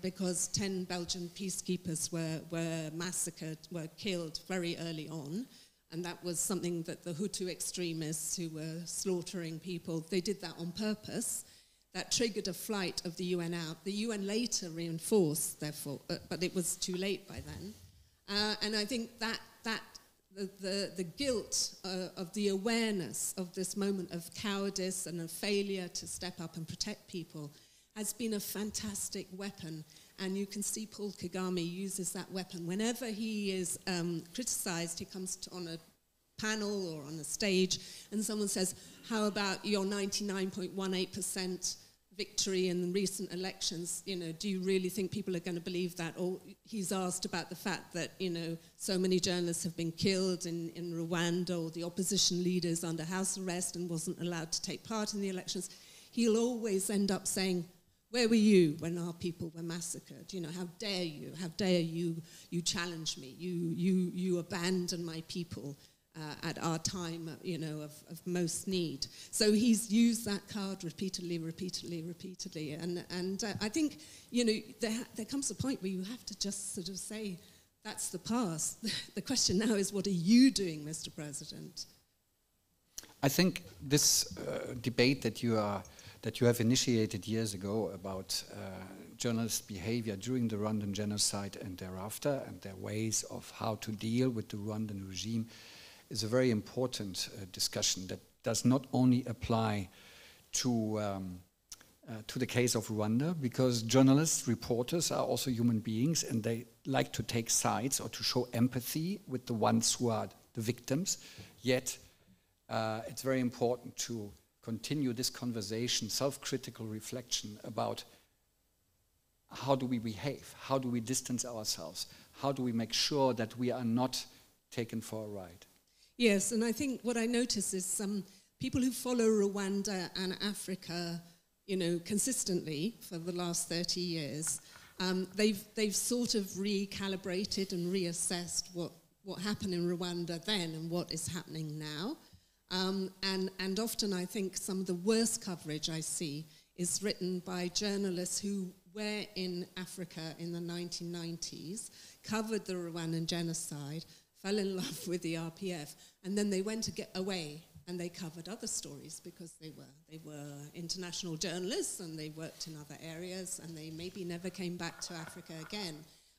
because 10 Belgian peacekeepers were massacred, were killed very early on. And that was something that the Hutu extremists who were slaughtering people, they did that on purpose. That triggered a flight of the UN out. The UN later reinforced, therefore, but it was too late by then. And I think that the guilt of the awareness of this moment of cowardice and a failure to step up and protect people has been a fantastic weapon. And you can see Paul Kagame uses that weapon. Whenever he is criticized, he comes on a panel or on a stage and someone says, how about your 99.18% victory in the recent elections? You know, do you really think people are going to believe that? Or he's asked about the fact that, you know, so many journalists have been killed in Rwanda, or the opposition leaders under house arrest and wasn't allowed to take part in the elections. He'll always end up saying, where were you when our people were massacred? You know, how dare you challenge me? You abandon my people at our time, you know, of most need. So he's used that card repeatedly. And I think, you know, there comes a point where you have to just sort of say, that's the past. The question now is, what are you doing, Mr. President? I think this debate that you have initiated years ago about journalist behavior during the Rwandan genocide and thereafter, and their ways of how to deal with the Rwandan regime, is a very important discussion that does not only apply to the case of Rwanda, because journalists, reporters are also human beings, and they like to take sides or to show empathy with the ones who are the victims. Yet it's very important to continue this conversation, self-critical reflection about how do we behave, how do we distance ourselves, how do we make sure that we are not taken for a ride. Yes, and I think what I notice is some people who follow Rwanda and Africa, you know, consistently for the last 30 years, they've sort of recalibrated and reassessed what happened in Rwanda then and what is happening now. And often I think some of the worst coverage I see is written by journalists who were in Africa in the 1990s, covered the Rwandan genocide, fell in love with the RPF, and then they went to get away and they covered other stories because they were international journalists and they worked in other areas and they maybe never came back to Africa again.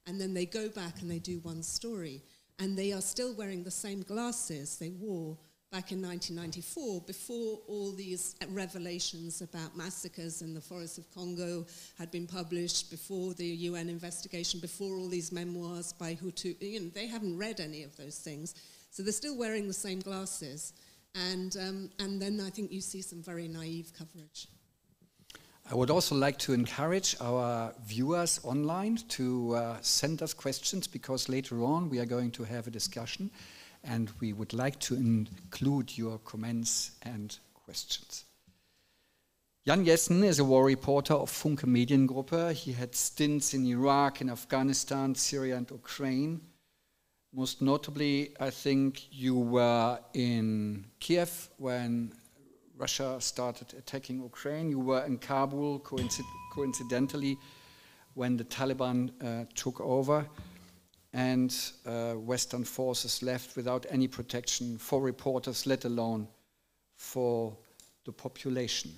And then they go back and they do one story. And they are still wearing the same glasses they wore back in 1994, before all these revelations about massacres in the forests of Congo had been published, before the UN investigation, before all these memoirs by Hutu. You know, they haven't read any of those things. So they're still wearing the same glasses. And then I think you see some very naive coverage. I would also like to encourage our viewers online to send us questions, because later on we are going to have a discussion and we would like to include your comments and questions. Jan Jessen is a war reporter of Funke-Mediengruppe. He had stints in Iraq, in Afghanistan, Syria and Ukraine. Most notably, I think you were in Kiev when Russia started attacking Ukraine. You were in Kabul, coincidentally, when the Taliban took over, and Western forces left without any protection for reporters, let alone for the population.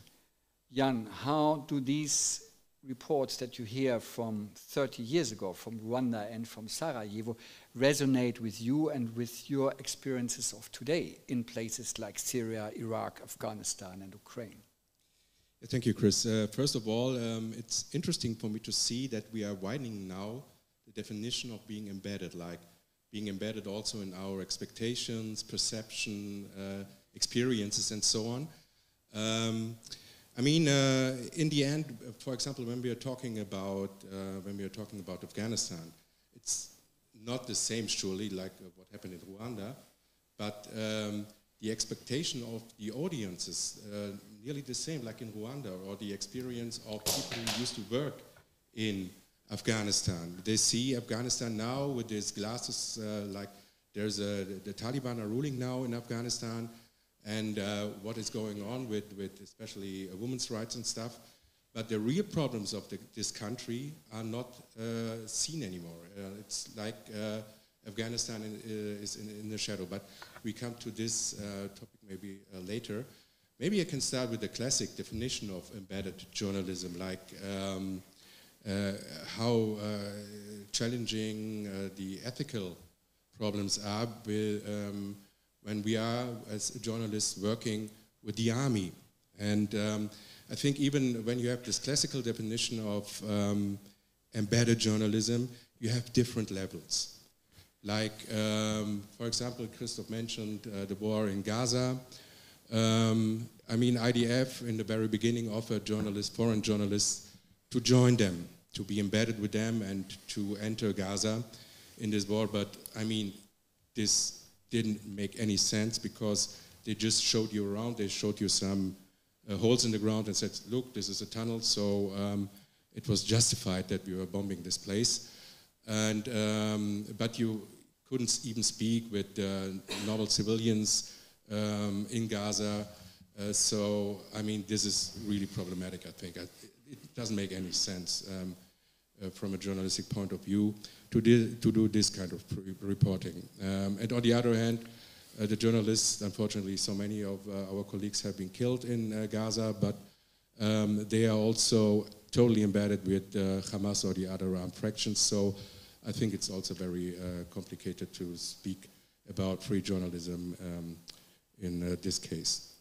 Jan, how do these reports that you hear from 30 years ago, from Rwanda and from Sarajevo, resonate with you and with your experiences of today in places like Syria, Iraq, Afghanistan and Ukraine? Thank you, Chris. First of all, it's interesting for me to see that we are widening now the definition of being embedded, like being embedded also in our expectations, perception, experiences and so on. I mean, in the end, for example, when we are talking about Afghanistan, it's not the same, surely, like what happened in Rwanda, but the expectation of the audience is nearly the same, like in Rwanda, or the experience of people who used to work in Afghanistan. They see Afghanistan now with these glasses, like the Taliban are ruling now in Afghanistan, and what is going on with especially women's rights and stuff. But the real problems of this country are not seen anymore. It's like Afghanistan is in the shadow. But we come to this topic maybe later. Maybe I can start with the classic definition of embedded journalism, like how challenging the ethical problems are when we are, as journalists, working with the army. And I think even when you have this classical definition of embedded journalism, you have different levels. Like, for example, Christoph mentioned the war in Gaza. I mean, IDF in the very beginning offered foreign journalists to join them, to be embedded with them and to enter Gaza in this war. But I mean, this didn't make any sense because they just showed you around, they showed you some holes in the ground and said, look, this is a tunnel, so it was justified that we were bombing this place. And but you couldn't even speak with normal civilians in Gaza. So, I mean, this is really problematic, I think. It doesn't make any sense from a journalistic point of view to do this kind of reporting. And on the other hand, the journalists, unfortunately, so many of our colleagues have been killed in Gaza, but they are also totally embedded with Hamas or the other armed fractions. So I think it's also very complicated to speak about free journalism in this case.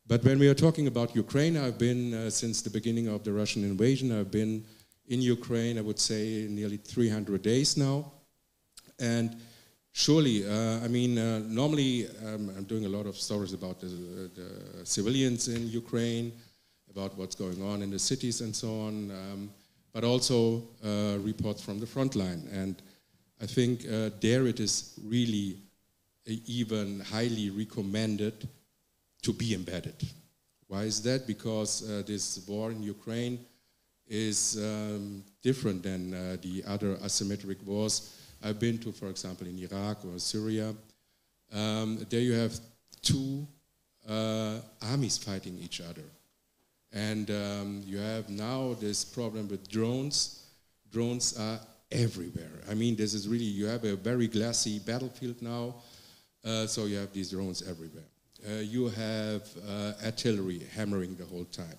But when we are talking about Ukraine, I've been, since the beginning of the Russian invasion, I've been in Ukraine, I would say, nearly 300 days now. And surely, I mean, normally I'm doing a lot of stories about the civilians in Ukraine, about what's going on in the cities and so on, but also reports from the front line. And I think there it is really even highly recommended to be embedded. Why is that? Because this war in Ukraine is different than the other asymmetric wars I've been to, for example, in Iraq or Syria. There you have two armies fighting each other. And you have now this problem with drones. Drones are everywhere. I mean, this is really, you have a very glassy battlefield now, so you have these drones everywhere. You have artillery hammering the whole time.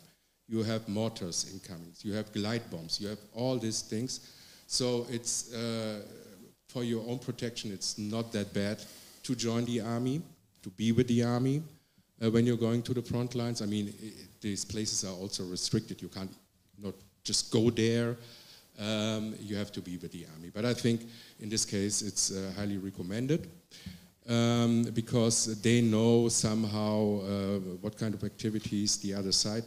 You have mortars incoming. You have glide bombs. You have all these things. So it's, for your own protection, it's not that bad to join the army, to be with the army when you're going to the front lines. I mean, these places are also restricted. You can't not just go there. You have to be with the army. But I think in this case, it's highly recommended. Because they know somehow what kind of activities the other side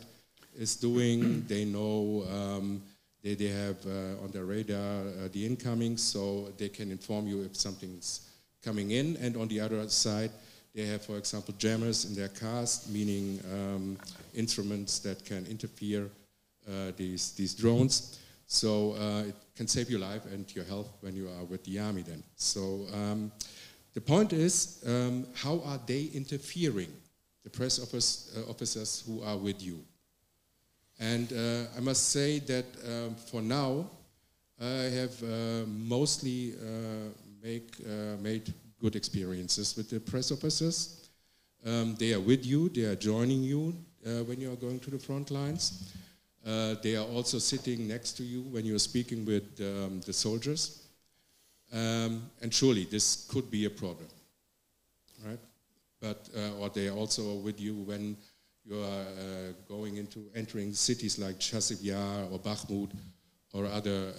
is doing. They know they have on their radar the incoming, so they can inform you if something's coming in. And on the other side, they have, for example, jammers in their cars, meaning instruments that can interfere these drones. So it can save your life and your health when you are with the army then. So the point is, how are they interfering, the press officers who are with you? And I must say that for now, I have mostly made good experiences with the press officers. They are with you, they are joining you when you are going to the front lines. They are also sitting next to you when you are speaking with the soldiers. And surely this could be a problem, right? But or they are also with you when you are entering cities like Sofia or Bakhmut or other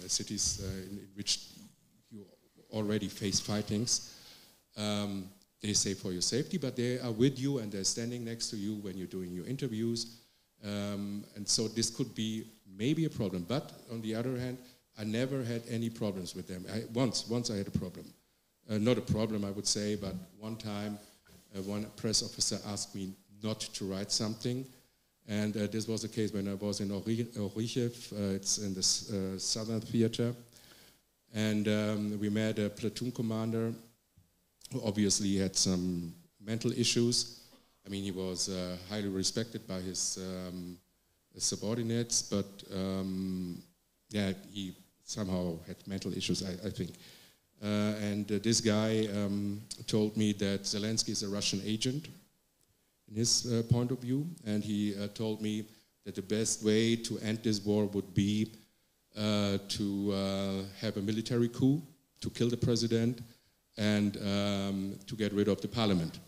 cities in which you already face fightings. They say for your safety, but they are with you and they're standing next to you when you're doing your interviews. And so this could be maybe a problem. But on the other hand, I never had any problems with them. Once I had a problem. Not a problem, I would say, but one time one press officer asked me not to write something. And this was the case when I was in Orychev, it's in the southern theater. And we met a platoon commander who obviously had some mental issues. I mean, he was highly respected by his subordinates, but yeah, he somehow had mental issues, I think. And this guy told me that Zelensky is a Russian agent in his point of view, and he told me that the best way to end this war would be to have a military coup, to kill the president, and to get rid of the parliament.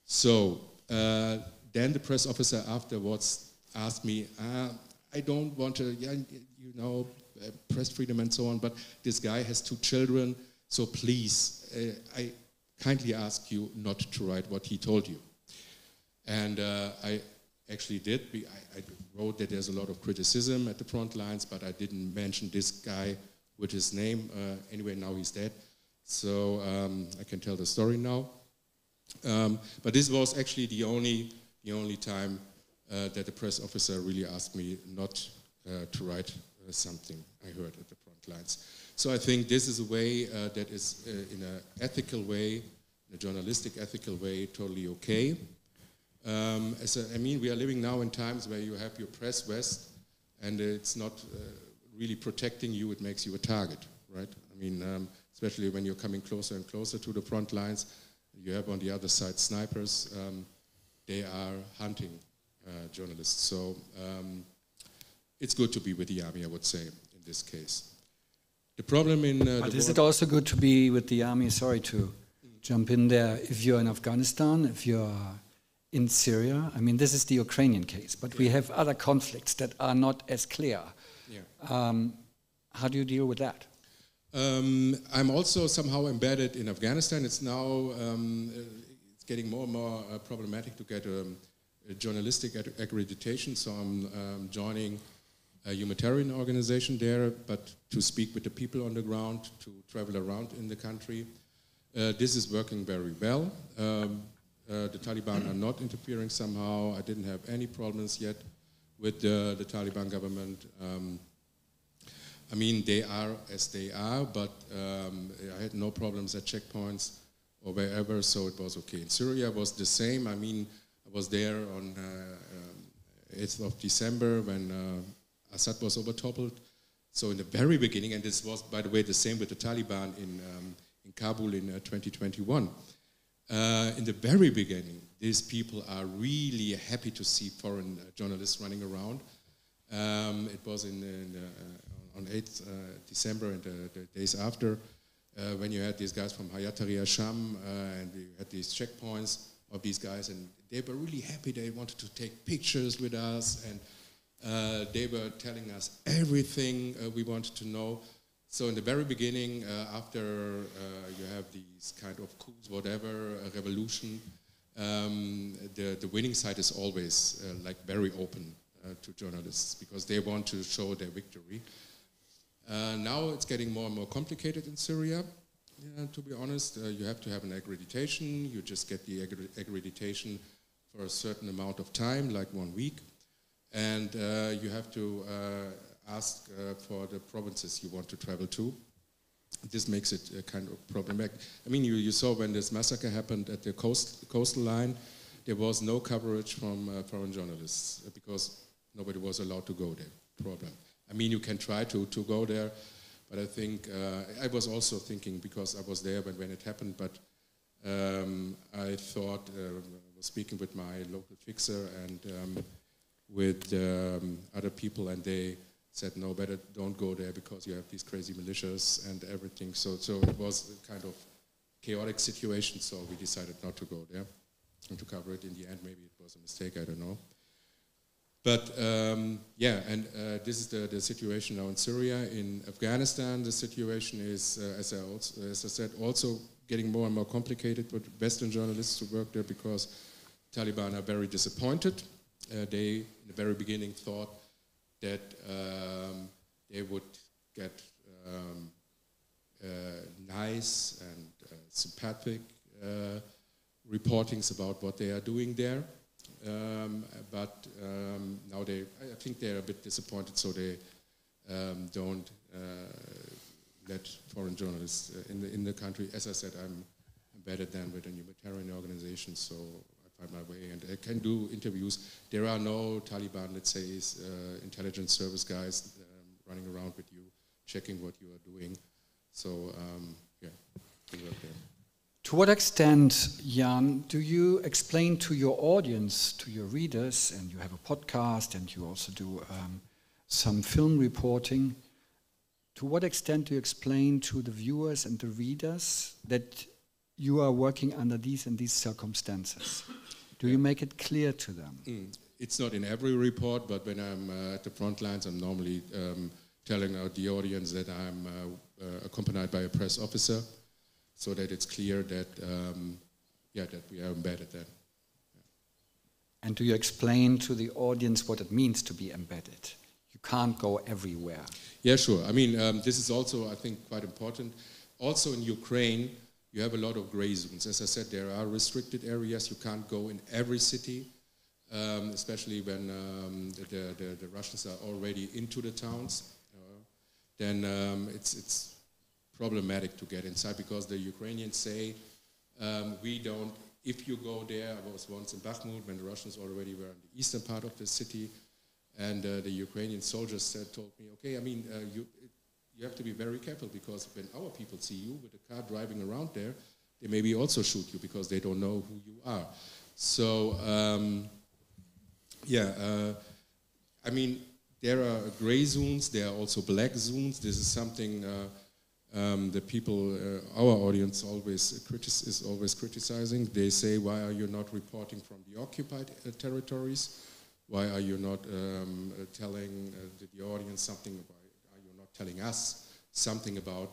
So then the press officer afterwards asked me, I don't want to, you know, press freedom and so on, but this guy has 2 children, so please, I kindly ask you not to write what he told you. And I actually did. I wrote that there's a lot of criticism at the front lines, but I didn't mention this guy with his name. Anyway, now he's dead, so I can tell the story now. But this was actually the only time that the press officer really asked me not to write something I heard at the front lines. So I think this is a way that is, in an ethical way, in a journalistic ethical way, totally okay. I mean, we are living now in times where you have your press vest, and it's not really protecting you, it makes you a target, right? I mean, especially when you're coming closer and closer to the front lines, you have on the other side snipers, they are hunting journalists. So it's good to be with the army, I would say, in this case. The problem in... but is it also good to be with the army, sorry to jump in there, if you're in Afghanistan, if you're in Syria? I mean, this is the Ukrainian case, but we have other conflicts that are not as clear. Yeah. How do you deal with that? I'm also somehow embedded in Afghanistan. It's now it's getting more and more problematic to get a journalistic accreditation, so I'm joining a humanitarian organization there, but to speak with the people on the ground, to travel around in the country. This is working very well. The Taliban are not interfering somehow. I didn't have any problems yet with the Taliban government. I mean, they are as they are, but I had no problems at checkpoints or wherever, so it was okay. In Syria was the same. I mean, I was there on 8th of December when Assad was overtoppled. So in the very beginning, and this was, by the way, the same with the Taliban in Kabul in 2021. In the very beginning, these people are really happy to see foreign journalists running around. It was on 8th December and the days after, when you had these guys from Hayat Tahrir al-Sham, and we had these checkpoints of these guys, and they were really happy. They wanted to take pictures with us, and they were telling us everything we wanted to know. So in the very beginning, after you have these kind of coups, whatever, a revolution, the winning side is always like very open to journalists because they want to show their victory. Now it's getting more and more complicated in Syria. To be honest, you have to have an accreditation. You just get the accreditation for a certain amount of time, like 1 week. And you have to ask for the provinces you want to travel to. This makes it kind of problematic. I mean, you saw when this massacre happened at the coastal line, there was no coverage from foreign journalists because nobody was allowed to go there. Problem. I mean, you can try to go there, but I think, I was also thinking, because I was there when it happened, but I thought, I was speaking with my local fixer and with other people, and they said, no, better don't go there because you have these crazy militias and everything. So it was a kind of chaotic situation, so we decided not to go there and to cover it. In the end, maybe it was a mistake, I don't know. But yeah, and this is the situation now in Syria. In Afghanistan, the situation is, as I said, also getting more and more complicated with Western journalists who work there because Taliban are very disappointed. They, in the very beginning, thought that they would get nice and sympathetic reportings about what they are doing there. But now I think they're a bit disappointed, so they don't let foreign journalists in the country. As I said, I'm embedded then with a humanitarian organization, so I find my way and I can do interviews. There are no Taliban, let's say, intelligence service guys running around with you, checking what you are doing. So, yeah, we work there. To what extent, Jan, do you explain to your audience, to your readers, and you have a podcast and you also do some film reporting, to what extent do you explain to the viewers and the readers that you are working under these and these circumstances? Do you make it clear to them? It's not in every report, but when I'm at the front lines, I'm normally telling the audience that I'm accompanied by a press officer, so that it's clear that, that we are embedded there. Yeah. And do you explain to the audience what it means to be embedded? You can't go everywhere. Yeah, sure. I mean, this is also, I think, quite important. Also in Ukraine, you have a lot of gray zones. As I said, there are restricted areas. You can't go in every city, especially when the Russians are already into the towns. Then it's problematic to get inside, because the Ukrainians say, we don't, if you go there, I was once in Bakhmut when the Russians already were in the eastern part of the city, and the Ukrainian soldiers told me, okay, I mean, you have to be very careful, because when our people see you with a car driving around there, they maybe also shoot you because they don't know who you are. So, I mean, there are gray zones, there are also black zones. This is something the people, our audience is always criticizing. They say, why are you not reporting from the occupied territories? Why are you not telling the audience something about, are you not telling us something about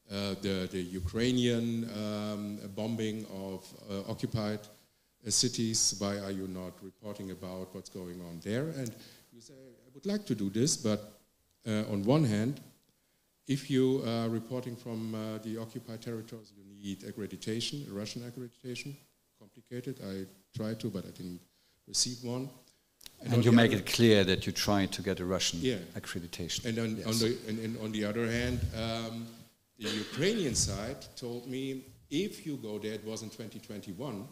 the Ukrainian bombing of occupied cities? Why are you not reporting about what's going on there? And you say, I would like to do this, but on one hand, if you are reporting from the occupied territories, you need accreditation, Russian accreditation. Complicated. I tried to, but I didn't receive one. And you make it clear that you try to get a Russian accreditation. And on the other hand, the Ukrainian side told me, if you go there, it was in 2021,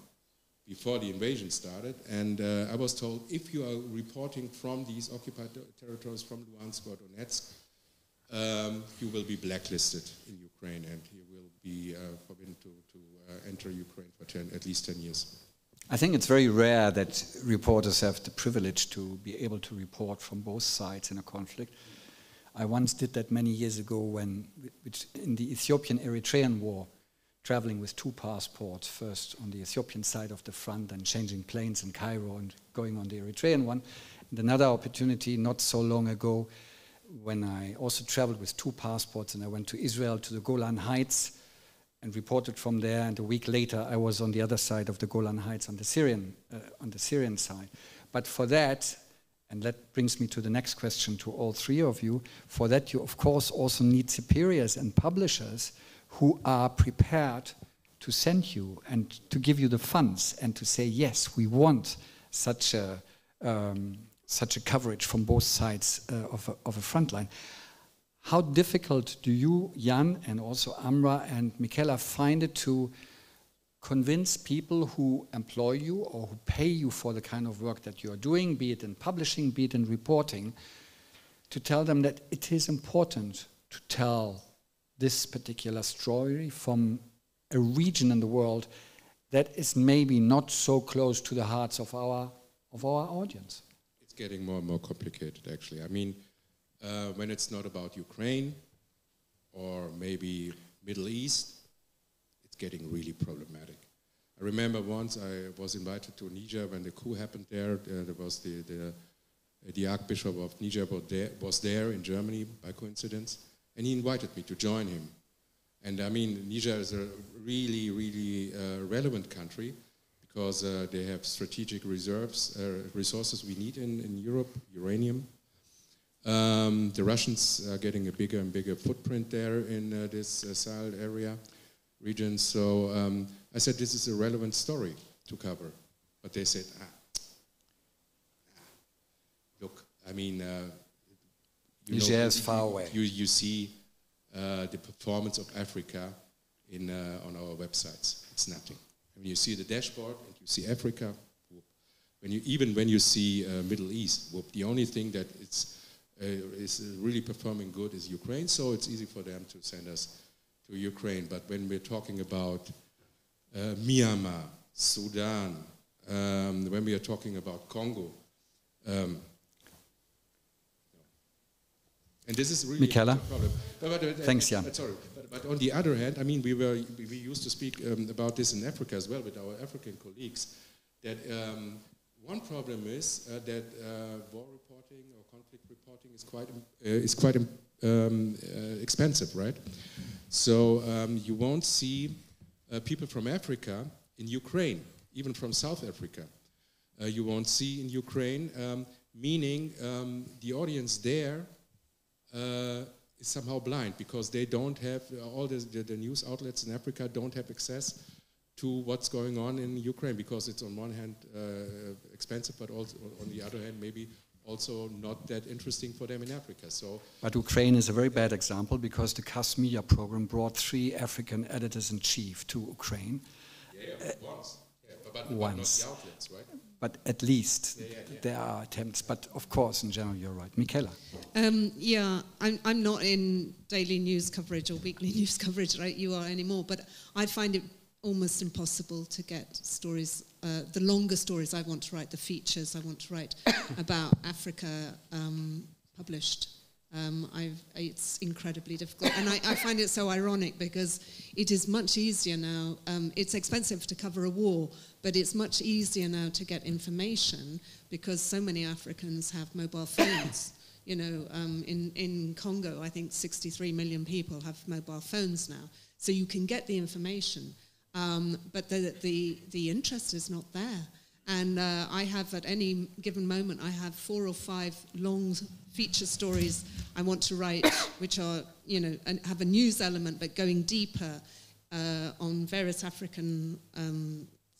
before the invasion started, and I was told, if you are reporting from these occupied territories, from Luhansk or Donetsk, you will be blacklisted in Ukraine, and you will be forbidden to enter Ukraine for at least 10 years. I think it's very rare that reporters have the privilege to be able to report from both sides in a conflict. I once did that many years ago when, in the Ethiopian-Eritrean war, traveling with 2 passports, first on the Ethiopian side of the front and changing planes in Cairo and going on the Eritrean one. And another opportunity not so long ago when I also traveled with 2 passports and I went to Israel, to the Golan Heights, and reported from there, and a week later I was on the other side of the Golan Heights on the Syrian side. But for that, and that brings me to the next question to all 3 of you, for that you of course also need superiors and publishers who are prepared to send you and to give you the funds and to say, yes, we want such a coverage from both sides of a front line. How difficult do you, Jan, and also Amra and Michela, find it to convince people who employ you or who pay you for the kind of work that you are doing, be it in publishing, be it in reporting, to tell them that it is important to tell this particular story from a region in the world that is maybe not so close to the hearts of our audience? It's getting more and more complicated, actually. I mean, when it's not about Ukraine or maybe Middle East, it's getting really problematic. I remember once I was invited to Niger when the coup happened there. There was the Archbishop of Niger was there in Germany by coincidence, and he invited me to join him. And I mean, Niger is a really, really relevant country because they have strategic resources we need in Europe, uranium. The Russians are getting a bigger and bigger footprint there in this Sahel area region. So I said, this is a relevant story. to cover. But they said, look, I mean, Niger is far away. You see the performance of Africa on our websites. It's nothing. I mean, you see the dashboard and you see Africa. When you see Middle East, the only thing that is really performing good is Ukraine. So it's easy for them to send us to Ukraine. But when we're talking about Myanmar, Sudan, when we are talking about Congo, and this is really Michela. a problem. Thanks, Jan. Sorry, but on the other hand, I mean, we used to speak about this in Africa as well with our African colleagues. That one problem is that war reporting or conflict reporting is quite expensive, right? So you won't see people from Africa in Ukraine, even from South Africa. You won't see in Ukraine, meaning the audience there is somehow blind because they don't have, all the news outlets in Africa don't have access to what's going on in Ukraine because it's on one hand expensive, but also on the other hand maybe also not that interesting for them in Africa. So, but Ukraine is a very bad example because the CAS media program brought 3 African editors-in-chief to Ukraine. Yeah, once. Yeah, but once. Not the outlets, right? But at least there are attempts. But of course, in general, you're right. Michela. Yeah, I'm not in daily news coverage or weekly news coverage, right? You are anymore. But I find it almost impossible to get stories, the longer stories I want to write, the features I want to write about Africa published. It's incredibly difficult. And I find it so ironic because it is much easier now. It's expensive to cover a war, but it's much easier now to get information because so many Africans have mobile phones. You know, in Congo, I think 63 million people have mobile phones now. So you can get the information. But the interest is not there. And I have, at any given moment, I have 4 or 5 long feature stories I want to write, which are, you know, and have a news element, but going deeper on various African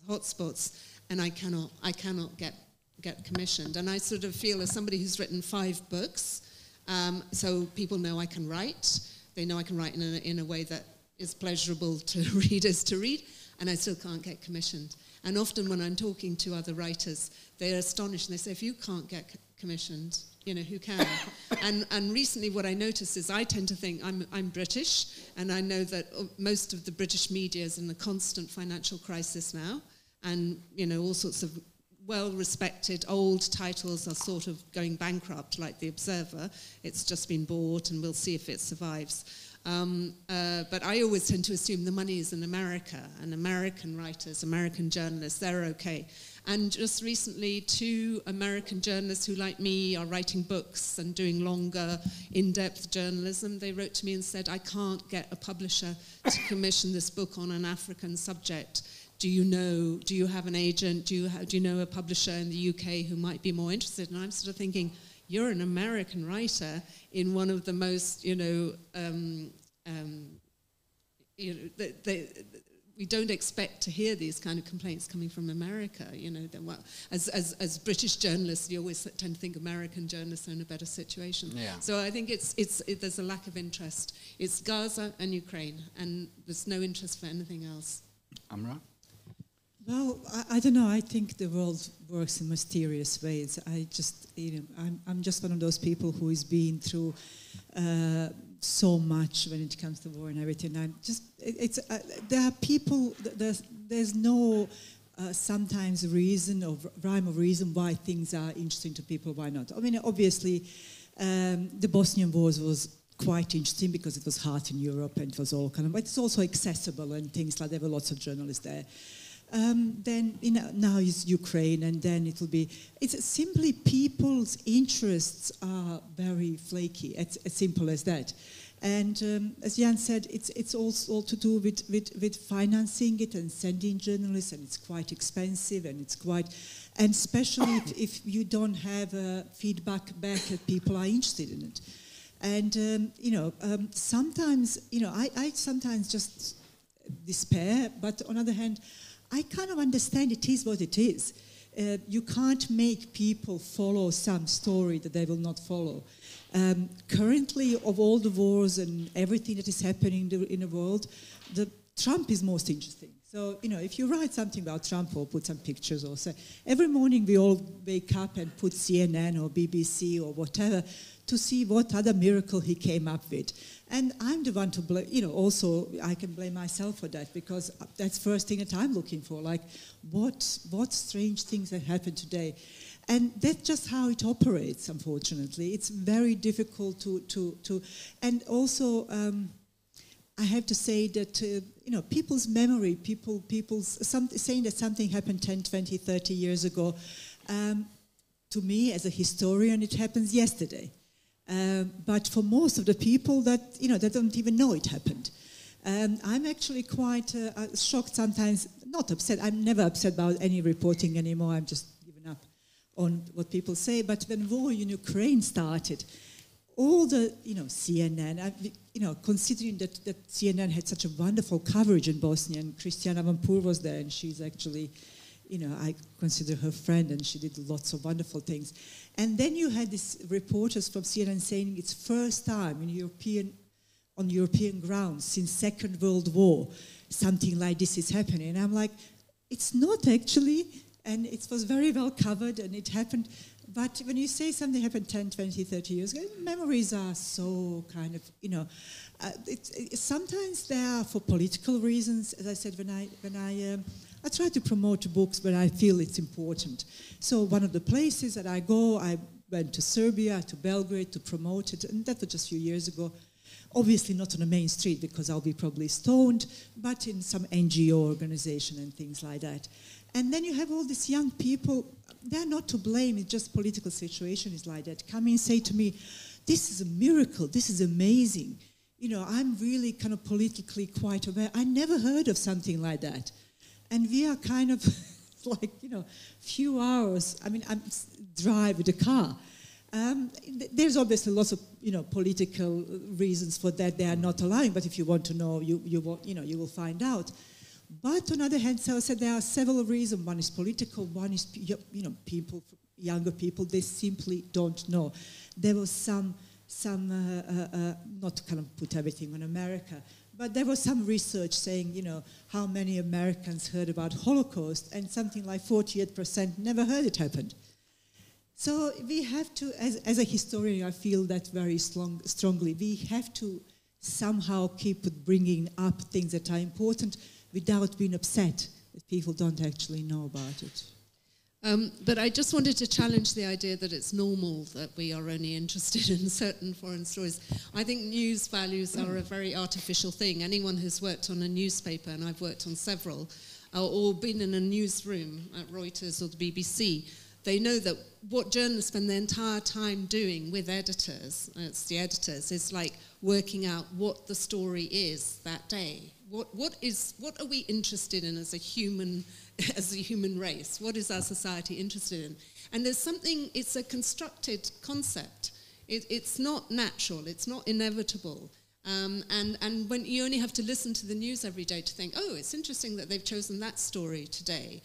hotspots, and I cannot get commissioned. And I sort of feel as somebody who's written 5 books, so people know I can write. They know I can write in a way that is pleasurable to readers to read, and I still can't get commissioned. And often when I'm talking to other writers, they're astonished and they say, if you can't get commissioned, you know, who can? And recently what I notice is I tend to think I'm British, and I know that most of the British media is in a constant financial crisis now, and, you know, all sorts of well-respected old titles are sort of going bankrupt, like The Observer. It's just been bought and we'll see if it survives. But I always tend to assume the money is in America, and American writers, American journalists, they're okay. And just recently, 2 American journalists who, like me, are writing books and doing longer, in-depth journalism, they wrote to me and said, I can't get a publisher to commission this book on an African subject. Do you have an agent? Do you know a publisher in the UK who might be more interested? And I'm sort of thinking, you're an American writer in one of the most, we don't expect to hear these kind of complaints coming from America. You know, as British journalists, you always tend to think American journalists are in a better situation. Yeah. So I think there's a lack of interest. It's Gaza and Ukraine, and there's no interest for anything else. Amra? Well, I don't know. I think the world works in mysterious ways. I'm just one of those people who has been through so much when it comes to war and everything. There are people. There's no sometimes reason or rhyme or reason why things are interesting to people. Why not? I mean, obviously, the Bosnian Wars was quite interesting because it was hard in Europe and it was all kind of. But it's also accessible and things like there were lots of journalists there. Then now is Ukraine, and then it will be. It's simply people's interests are very flaky. It's as simple as that. And as Jan said, it's also to do with financing it and sending journalists, and it's quite expensive, and and especially if you don't have feedback back that people are interested in it. And sometimes I sometimes just despair, but on the other hand, I kind of understand it is what it is. You can't make people follow some story that they will not follow. Currently, of all the wars and everything that is happening in the world, Trump is most interesting. So, if you write something about Trump or put some pictures or say, every morning we all wake up and put CNN or BBC or whatever to see what other miracle he came up with. And I'm the one to blame, also I can blame myself for that, because that's first thing that I'm looking for, like what strange things that happened today. And that's just how it operates, unfortunately. It's very difficult to and also I have to say that, people's memory, saying that something happened 10, 20, 30 years ago, to me as a historian, it happens yesterday. But for most of the people that, they don't even know it happened. I'm actually quite shocked sometimes, not upset. I'm never upset about any reporting anymore. I'm just given up on what people say. But when war in Ukraine started, all the, CNN, considering that CNN had such a wonderful coverage in Bosnia, and Christiana Vampur was there, and she's actually, I consider her friend, and she did lots of wonderful things. And then you had these reporters from CNN saying it's first time on European grounds since Second World War, something like this is happening. And I'm like, it's not actually, and it was very well covered, and it happened. But when you say something happened 10, 20, 30 years ago, memories are so kind of, sometimes they are for political reasons. As I said, when I try to promote books where I feel it's important. So one of the places that I go, I went to Serbia, to Belgrade to promote it, and that was just a few years ago. Obviously not on the main street because I'll be probably stoned, but in some NGO organization and things like that. And then you have all these young people, they're not to blame, it's just political situation is like that. Come in and say to me, this is a miracle, this is amazing. I'm really kind of politically quite aware. I never heard of something like that. And we are kind of like, few hours, I'm drive with a car. There's obviously lots of, political reasons for that they are not allowing, but if you want to know, you will find out. But on the other hand, so I said there are several reasons. One is political, one is, people, younger people, they simply don't know. There was some not to kind of put everything on America, but there was some research saying, how many Americans heard about Holocaust, and something like 48% never heard it happened. So we have to, as a historian, I feel that very strongly, we have to somehow keep bringing up things that are important without being upset that people don't actually know about it. But I just wanted to challenge the idea that it's normal that we are only interested in certain foreign stories. I think news values are a very artificial thing. Anyone who's worked on a newspaper, and I've worked on several, or been in a newsroom at Reuters or the BBC, they know that what journalists spend their entire time doing with editors, it's the editors, is like working out what the story is that day. What are we interested in as a human race? What is our society interested in? And there's something, it's a constructed concept. It's not natural, it's not inevitable. And when you only have to listen to the news every day to think, oh, it's interesting that they've chosen that story today.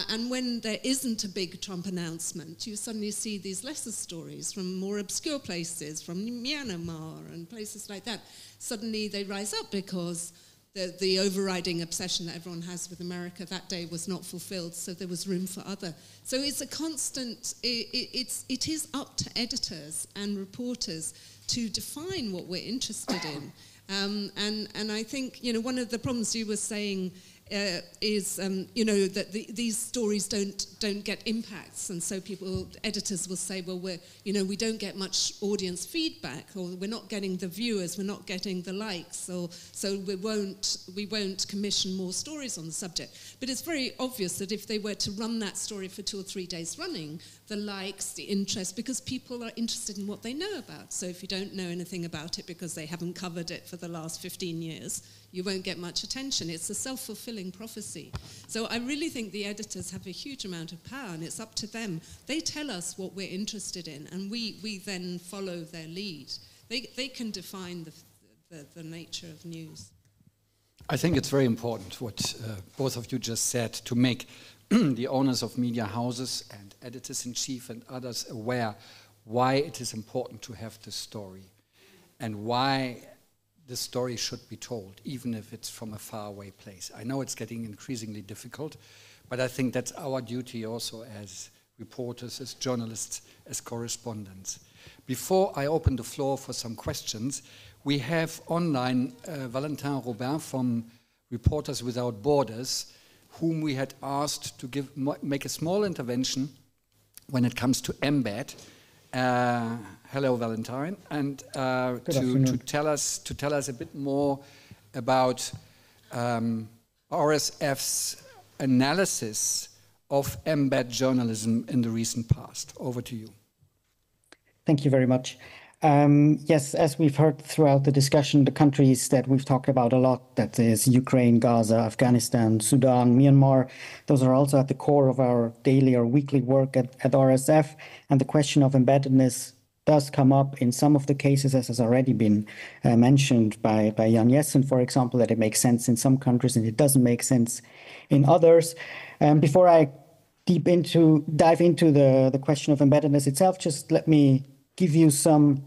And when there isn't a big Trump announcement, you suddenly see these lesser stories from more obscure places, from Myanmar and places like that. Suddenly they rise up because the overriding obsession that everyone has with America that day was not fulfilled, so there was room for other. So it's a constant, it is up to editors and reporters to define what we're interested in. And I think, one of the problems you were saying is, that these stories don't get impacts, and so editors will say, well, we don't get much audience feedback, or we're not getting the viewers, we're not getting the likes, or so we won't commission more stories on the subject. But it's very obvious that if they were to run that story for 2 or 3 days running, the likes, the interest, because people are interested in what they know about. So if you don't know anything about it because they haven't covered it for the last 15 years, you won't get much attention. It's a self-fulfilling prophecy. So I really think the editors have a huge amount of power, and it's up to them. They tell us what we're interested in, and we then follow their lead. They can define the nature of news. I think it's very important what both of you just said, to make the owners of media houses and editors-in-chief and others aware why it is important to have this story and why the story should be told, even if it's from a faraway place. I know it's getting increasingly difficult, but I think that's our duty also as reporters, as journalists, as correspondents. Before I open the floor for some questions, we have online Valentin Robin from Reporters Without Borders, whom we had asked to make a small intervention when it comes to embed. Hello, Valentine, and to tell us a bit more about RSF's analysis of embed journalism in the recent past. Over to you. Thank you very much. Yes, as we've heard throughout the discussion, the countries that we've talked about a lot, that is Ukraine, Gaza, Afghanistan, Sudan, Myanmar, those are also at the core of our daily or weekly work at RSF. And the question of embeddedness does come up in some of the cases, as has already been mentioned by Jan Jessen, for example, that it makes sense in some countries and it doesn't make sense in others. Before I dive into the question of embeddedness itself, just let me give you some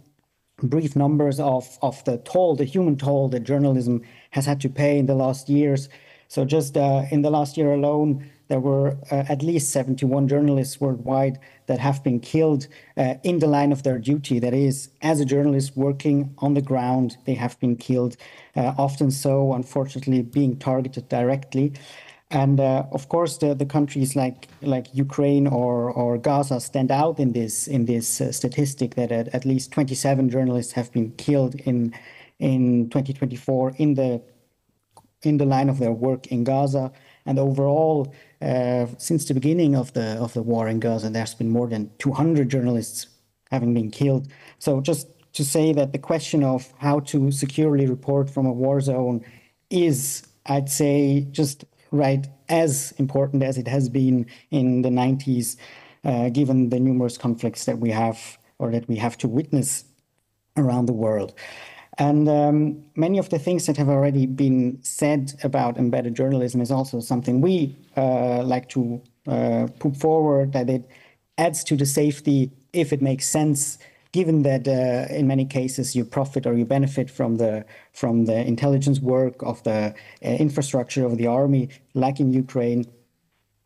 brief numbers of the toll, the human toll that journalism has had to pay in the last years. So just in the last year alone, there were at least 71 journalists worldwide that have been killed in the line of their duty. That is, as a journalist working on the ground, they have been killed, often so, unfortunately, being targeted directly. And of course, the countries like Ukraine or Gaza stand out in this statistic that at least 27 journalists have been killed in 2024 in the line of their work in Gaza. And overall, since the beginning of the war in Gaza, there's been more than 200 journalists having been killed. So just to say that the question of how to securely report from a war zone is, I'd say, just right as important as it has been in the 90s, given the numerous conflicts that we have or that we have to witness around the world. And many of the things that have already been said about embedded journalism is also something we like to put forward, that it adds to the safety if it makes sense, given that in many cases you profit or you benefit from the intelligence work of the infrastructure of the army, like in Ukraine,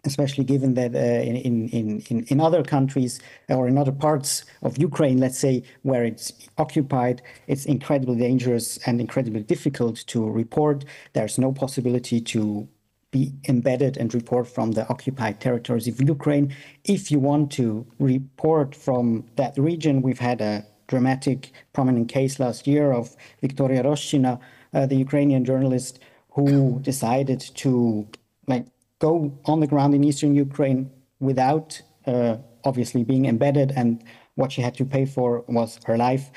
especially given that in other countries or in other parts of Ukraine, let's say, where it's occupied, it's incredibly dangerous and incredibly difficult to report. There's no possibility to be embedded and report from the occupied territories of Ukraine. If you want to report from that region, we've had a dramatic, prominent case last year of Victoria Roshchina, the Ukrainian journalist who decided to go on the ground in eastern Ukraine without obviously being embedded, and what she had to pay for was her life.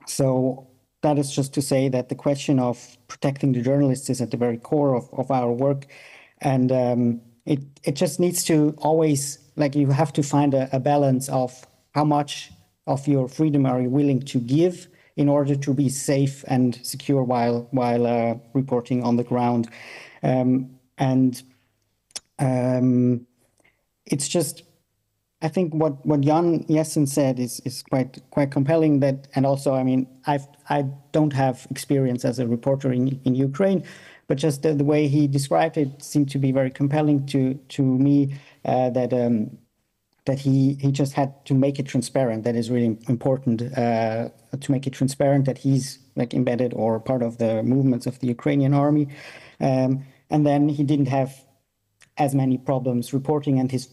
So that is just to say that the question of protecting the journalists is at the very core of our work. And it just needs to always, you have to find a balance of how much of your freedom are you willing to give in order to be safe and secure while reporting on the ground. It's just, I think what Jan Jessen said is quite compelling. That, and also, I mean, I don't have experience as a reporter in Ukraine, but just the way he described it seemed to be very compelling to me. That he just had to make it transparent. That is really important, to make it transparent that he's embedded or part of the movements of the Ukrainian army, and then he didn't have as many problems reporting, and his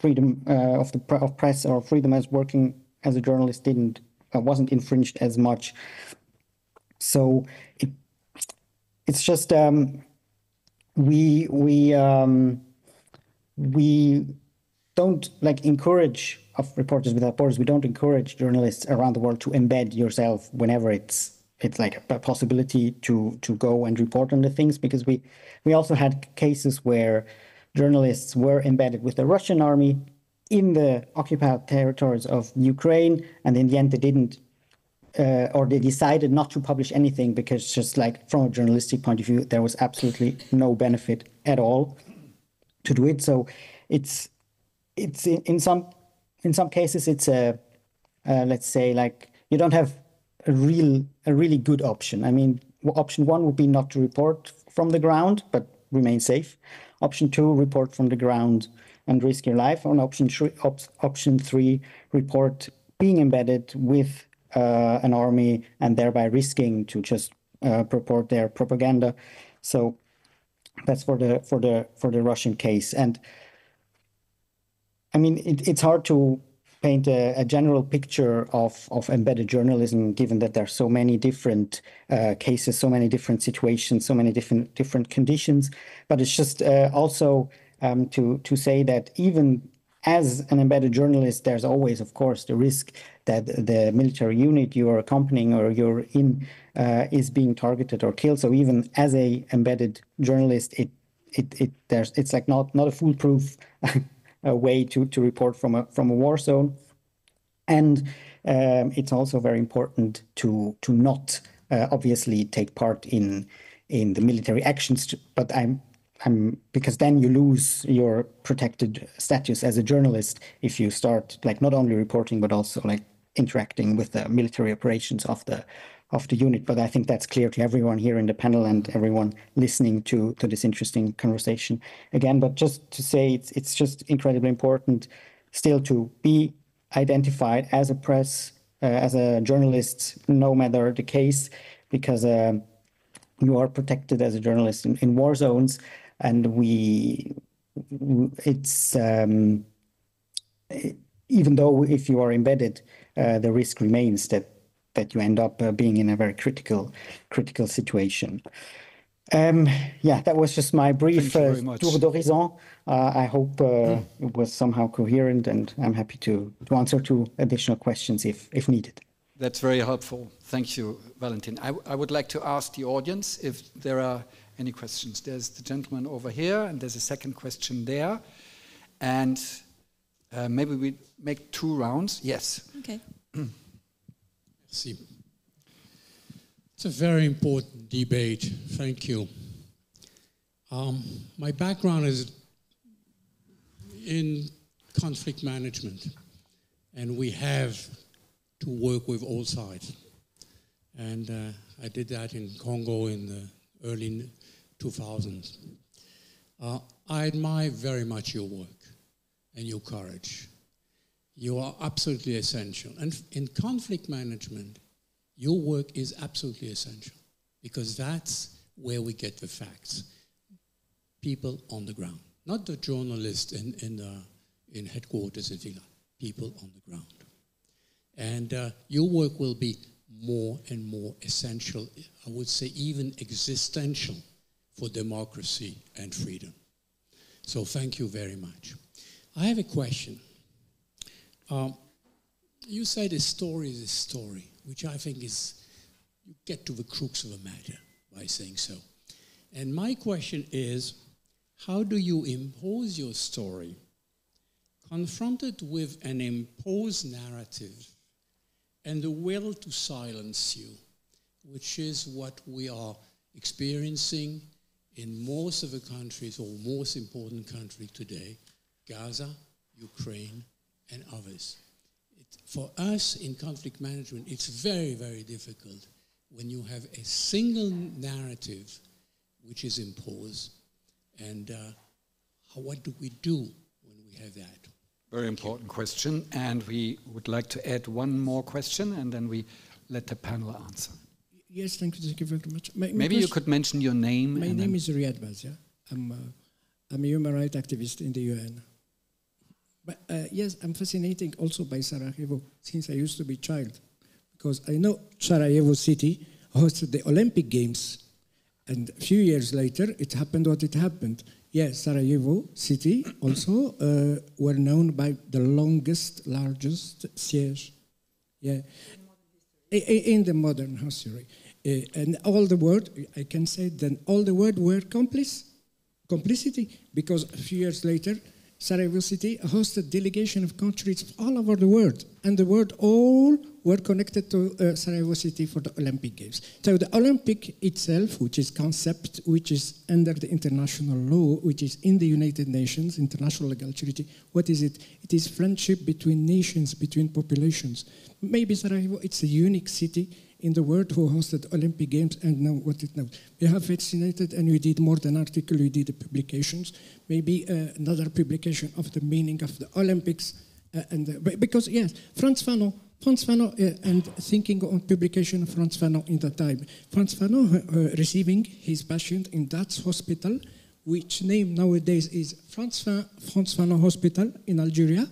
freedom of press or freedom as working as a journalist wasn't infringed as much. So it's just we don't encourage of Reporters Without Borders. We don't encourage journalists around the world to embed yourself whenever it's a possibility to go and report on the things, because we also had cases where journalists were embedded with the Russian army in the occupied territories of Ukraine, and in the end they didn't or they decided not to publish anything because just like from a journalistic point of view, there was absolutely no benefit at all to do it. So it's in some cases it's a let's say like you don't have a really good option. I mean, option one would be not to report from the ground but remain safe. Option two, report from the ground and risk your life. On option three, report being embedded with an army and thereby risking to just purport their propaganda. So that's for the Russian case. And I mean, it's hard to paint a general picture of embedded journalism, given that there are so many different cases, so many different situations, so many different conditions. But it's just also to say that even as an embedded journalist, there's always, of course, the risk that the military unit you're accompanying or you're in is being targeted or killed. So even as a embedded journalist, it's like not a foolproof way to report from a war zone. And it's also very important to not obviously take part in the military actions. But because then you lose your protected status as a journalist if you start like not only reporting but also like interacting with the military operations of the unit. But I think that's clear to everyone here in the panel and everyone listening to this interesting conversation again. But just to say, it's just incredibly important still to be identified as a press, as a journalist, no matter the case, because you are protected as a journalist in war zones. And it's even though if you are embedded, the risk remains that you end up being in a very critical situation. That was just my brief tour d'horizon. I hope it was somehow coherent, and I'm happy to answer to additional questions if needed. That's very helpful. Thank you, Valentin. I would like to ask the audience if there are any questions. There's the gentleman over here, and there's a second question there. And maybe we make 2 rounds. Yes. Okay. See. It's a very important debate. Thank you. My background is in conflict management, and we have to work with all sides. And I did that in Congo in the early 2000s. I admire very much your work and your courage. You are absolutely essential. And in conflict management, your work is absolutely essential because that's where we get the facts. People on the ground, not the journalists in headquarters in Villa, people on the ground. And your work will be more and more essential, I would say even existential for democracy and freedom. So thank you very much. I have a question. You said a story is a story, which I think is, you get to the crux of the matter by saying so. And my question is, how do you impose your story confronted with an imposed narrative and the will to silence you, which is what we are experiencing in most of the countries, or most important country today, Gaza, Ukraine, and others. For us in conflict management, it's very, very difficult when you have a single narrative which is imposed. And what do we do when we have that? Very important question. And we would like to add one more question, and then we let the panel answer. Yes, thank you very much. Maybe you could mention your name. My name is Riyad Bazia. I'm a human rights activist in the UN. But yes, I'm fascinated also by Sarajevo since I used to be a child, because I know Sarajevo city hosted the Olympic Games, and a few years later it happened what it happened. Yes, Sarajevo city also were known by the largest siege. Yeah, in the modern history. And all the word, I can say then all the word were complicity, because a few years later Sarajevo City hosted delegation of countries all over the world, and the world all were connected to Sarajevo City for the Olympic Games. So the Olympic itself, which is concept, which is under the international law, which is in the United Nations, international legal treaty, what is it? It is friendship between nations, between populations. Maybe Sarajevo, it's a unique city in the world who hosted Olympic Games and know what it knows. We have vaccinated and we did more than article, we did publications, maybe another publication of the meaning of the Olympics. Because yes, Frantz Fanon, and thinking on publication of Frantz Fanon in that time. Frantz Fanon receiving his patient in Dutch hospital, which name nowadays is Frantz Fanon Hospital in Algeria.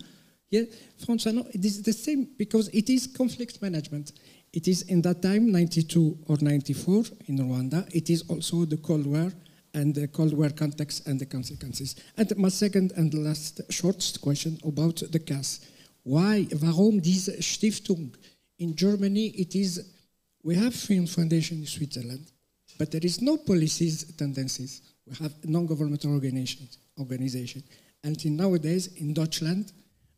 Yeah, Frantz Fanon, it is the same because it is conflict management. It is in that time, 92 or 94 in Rwanda. It is also the Cold War and the Cold War context and the consequences. And my second and last short question about the CAS. Why, warum diese Stiftung? In Germany, it is, we have Film Foundation in Switzerland, but there is no policies tendencies. We have non-governmental organization. Until nowadays, in Deutschland,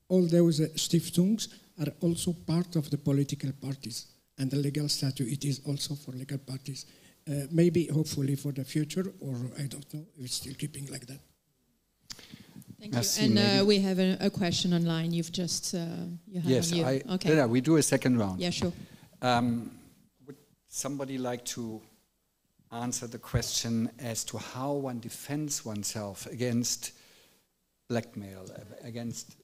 all those Stiftungen are also part of the political parties. And the legal statute, it is also for legal parties. Maybe, hopefully, for the future, or I don't know, if it's still keeping like that. Thank you. And we have a question online. You've just, you have yes, okay. Yeah, we do a second round. Yeah, sure. Would somebody like to answer the question as to how one defends oneself against blackmail, against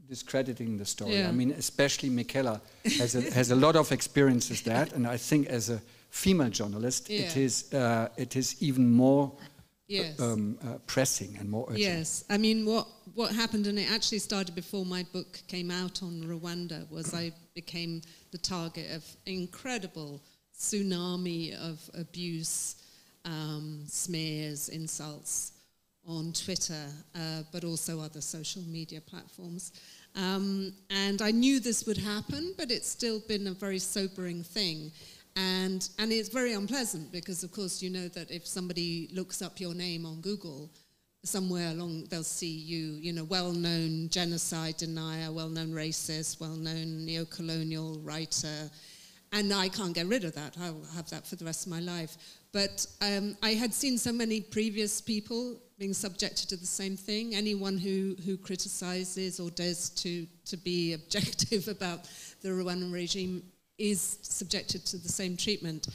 discrediting the story? Yeah. I mean, especially Michela has a lot of experiences that, and I think as a female journalist, it is even more pressing and more urgent. Yes, I mean, what happened, and it actually started before my book came out on Rwanda, was I became the target of incredible tsunami of abuse, smears, insults on Twitter, but also other social media platforms. And I knew this would happen, but it's still been a very sobering thing. And it's very unpleasant because, of course, you know that if somebody looks up your name on Google, somewhere along they'll see you know, well-known genocide denier, well-known racist, well-known neo-colonial writer. And I can't get rid of that. I'll have that for the rest of my life. But I had seen so many previous people being subjected to the same thing. Anyone who criticizes or dares to be objective about the Rwandan regime is subjected to the same treatment.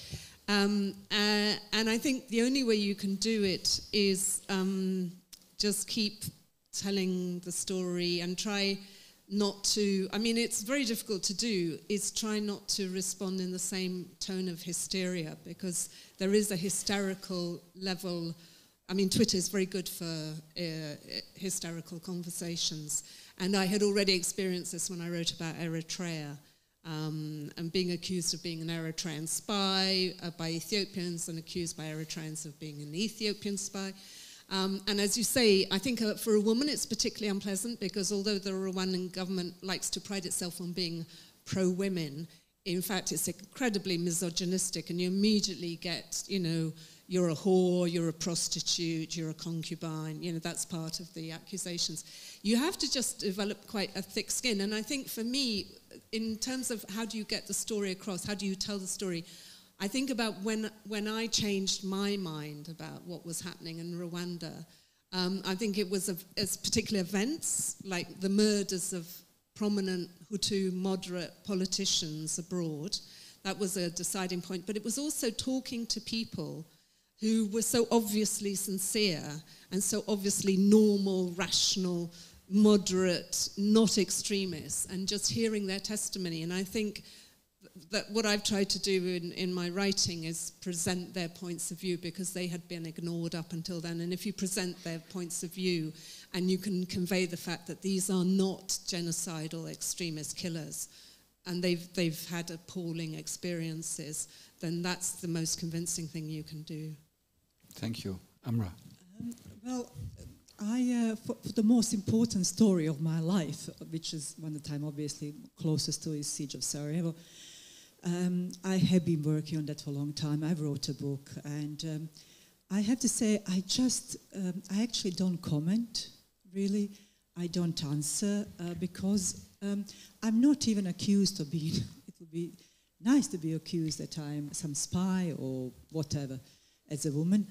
And I think the only way you can do it is just keep telling the story and try not to, I mean, it's very difficult to do, is try not to respond in the same tone of hysteria, because there is a hysterical level. I mean, Twitter is very good for hysterical conversations. And I had already experienced this when I wrote about Eritrea, and being accused of being an Eritrean spy by Ethiopians and accused by Eritreans of being an Ethiopian spy. And as you say, I think for a woman it's particularly unpleasant because although the Rwandan government likes to pride itself on being pro-women, in fact it's incredibly misogynistic, and you immediately get, you know, you're a whore, you're a prostitute, you're a concubine, you know, that's part of the accusations. You have to just develop quite a thick skin. And I think for me, in terms of how do you get the story across, how do you tell the story, I think about when I changed my mind about what was happening in Rwanda. I think it was as particular events, like the murders of prominent Hutu moderate politicians abroad. That was a deciding point. But it was also talking to people who were so obviously sincere and so obviously normal, rational, moderate, not extremists, and just hearing their testimony. And I think that what I've tried to do in my writing is present their points of view, because they had been ignored up until then. And if you present their points of view and you can convey the fact that these are not genocidal extremist killers and they've had appalling experiences, then that's the most convincing thing you can do. Thank you. Amra. Well, for the most important story of my life, which is one of the time obviously closest to is Siege of Sarajevo, I have been working on that for a long time. I wrote a book, and I have to say, I actually don't comment, really. I don't answer because I'm not even accused of being, it would be nice to be accused that I'm some spy or whatever as a woman.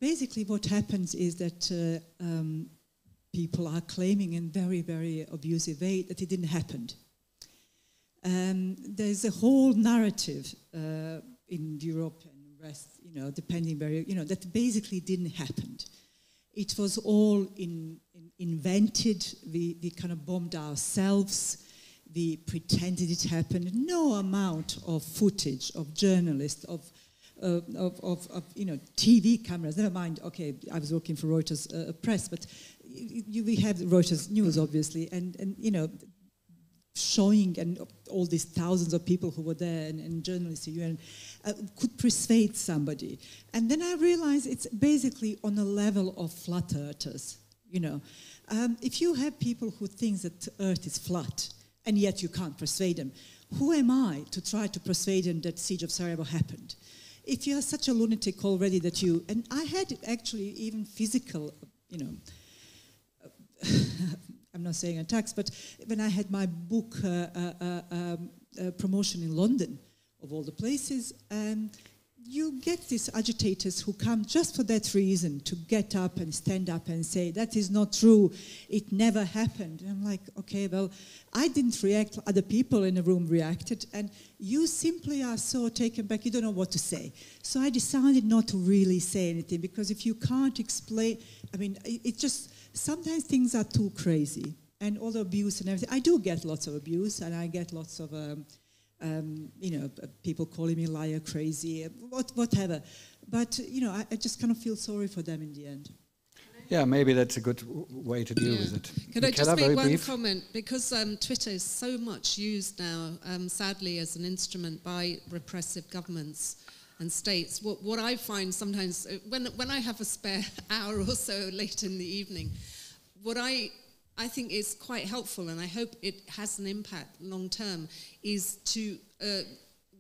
Basically what happens is that people are claiming in very, very abusive way that it didn't happen. There's a whole narrative in Europe and the rest, depending that basically didn't happen. It was all invented. We kind of bombed ourselves. We pretended it happened. No amount of footage of journalists, of TV cameras. Never mind. Okay, I was working for Reuters press, but we have Reuters news, obviously, and showing and all these thousands of people who were there and journalists could persuade somebody. And then I realized it's basically on a level of flat earthers. If you have people who think that the earth is flat and yet you can't persuade them, who am I to try to persuade them that siege of Sarajevo happened? If you are such a lunatic already that you, and I had actually even physical, I'm not saying attacks, but when I had my book promotion in London, of all the places, you get these agitators who come just for that reason, to get up and stand up and say, that is not true, it never happened. And I'm like, okay, well, I didn't react, other people in the room reacted, and you simply are so taken back, you don't know what to say. So I decided not to really say anything, because if you can't explain, it just, sometimes things are too crazy, and all the abuse and everything. I do get lots of abuse, and I get lots of, people calling me liar, crazy, whatever. But, I just kind of feel sorry for them in the end. Yeah, maybe that's a good way to deal with it. Can Michela, I just make one brief comment? Because Twitter is so much used now, sadly, as an instrument by repressive governments and states. What I find sometimes, when I have a spare hour or so late in the evening, what I think is quite helpful, and I hope it has an impact long term, is to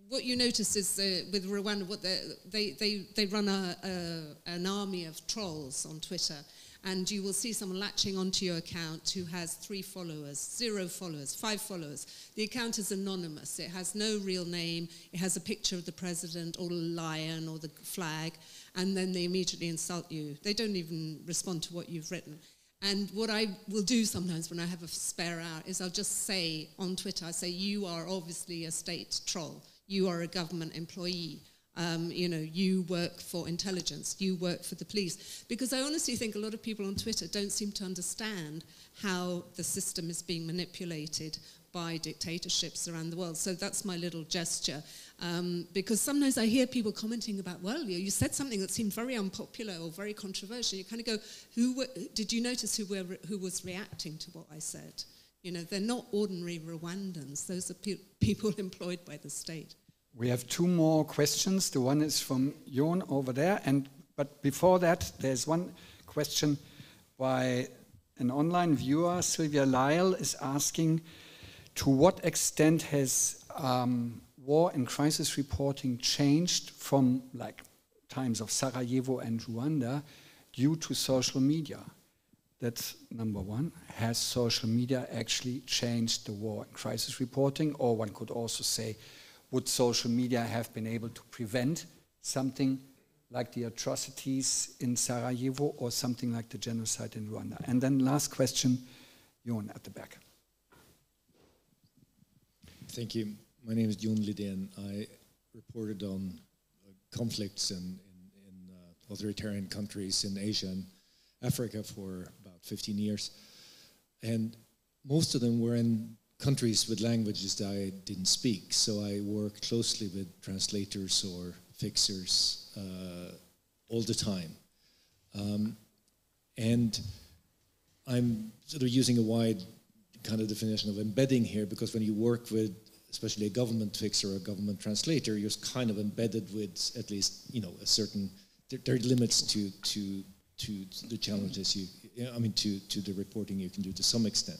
what you notice is with Rwanda, what they run an army of trolls on Twitter, and you will see someone latching onto your account who has 3 followers, 0 followers, 5 followers. The account is anonymous. It has no real name. It has a picture of the president or a lion or the flag, and then they immediately insult you. They don't even respond to what you've written. And what I will do sometimes when I have a spare hour is I'll just say on Twitter, I say, you are obviously a state troll. You are a government employee. You work for intelligence. You work for the police. Because I honestly think a lot of people on Twitter don't seem to understand how the system is being manipulated by dictatorships around the world. So that's my little gesture. Because sometimes I hear people commenting about, well, you said something that seemed very unpopular or very controversial. You kind of go, did you notice who was reacting to what I said? They're not ordinary Rwandans. Those are people employed by the state. We have 2 more questions. The one is from Jon over there. But before that, there's one question by an online viewer. Sylvia Lyle is asking, to what extent has war and crisis reporting changed from times of Sarajevo and Rwanda due to social media? That's number one. Has social media actually changed the war and crisis reporting? Or one could also say, would social media have been able to prevent something like the atrocities in Sarajevo or something like the genocide in Rwanda? And then last question, Jon at the back. Thank you. My name is Jon Lidén. I reported on conflicts in authoritarian countries in Asia and Africa for about 15 years. And most of them were in countries with languages that I didn't speak. So I worked closely with translators or fixers all the time. And I'm sort of using a wide kind of definition of embedding here, because when you work with especially a government fixer or a government translator, you're kind of embedded with at least, a certain, there are limits to the challenges to the reporting you can do to some extent.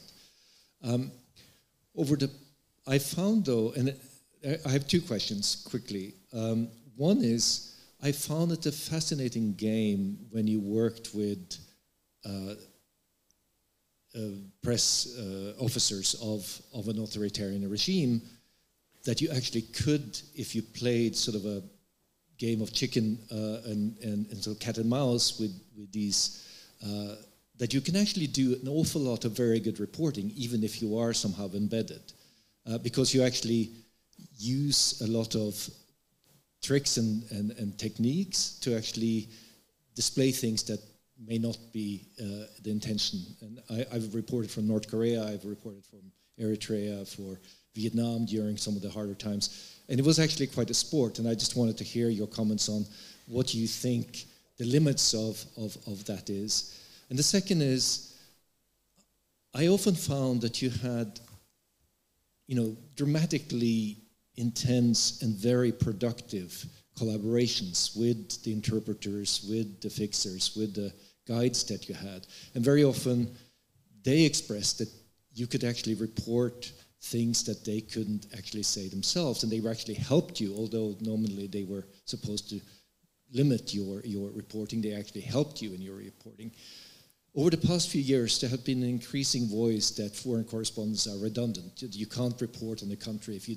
I found though, and I have 2 questions quickly. One is, I found it a fascinating game when you worked with press officers of an authoritarian regime, that you actually could, if you played sort of a game of chicken and sort of cat and mouse with these, that you can actually do an awful lot of very good reporting, even if you are somehow embedded, because you actually use a lot of tricks and techniques to actually display things that may not be the intention. And I've reported from North Korea, I've reported from Eritrea, for Vietnam during some of the harder times. And it was actually quite a sport, and I just wanted to hear your comments on what you think the limits of that is. And the second is, I often found that you had, dramatically intense and very productive collaborations with the interpreters, with the fixers, with the guides that you had. And very often they expressed that you could actually report things that they couldn't actually say themselves, and they actually helped you, although nominally they were supposed to limit your reporting, they actually helped you in your reporting. Over the past few years, there have been an increasing voice that foreign correspondents are redundant. You can't report on the country if you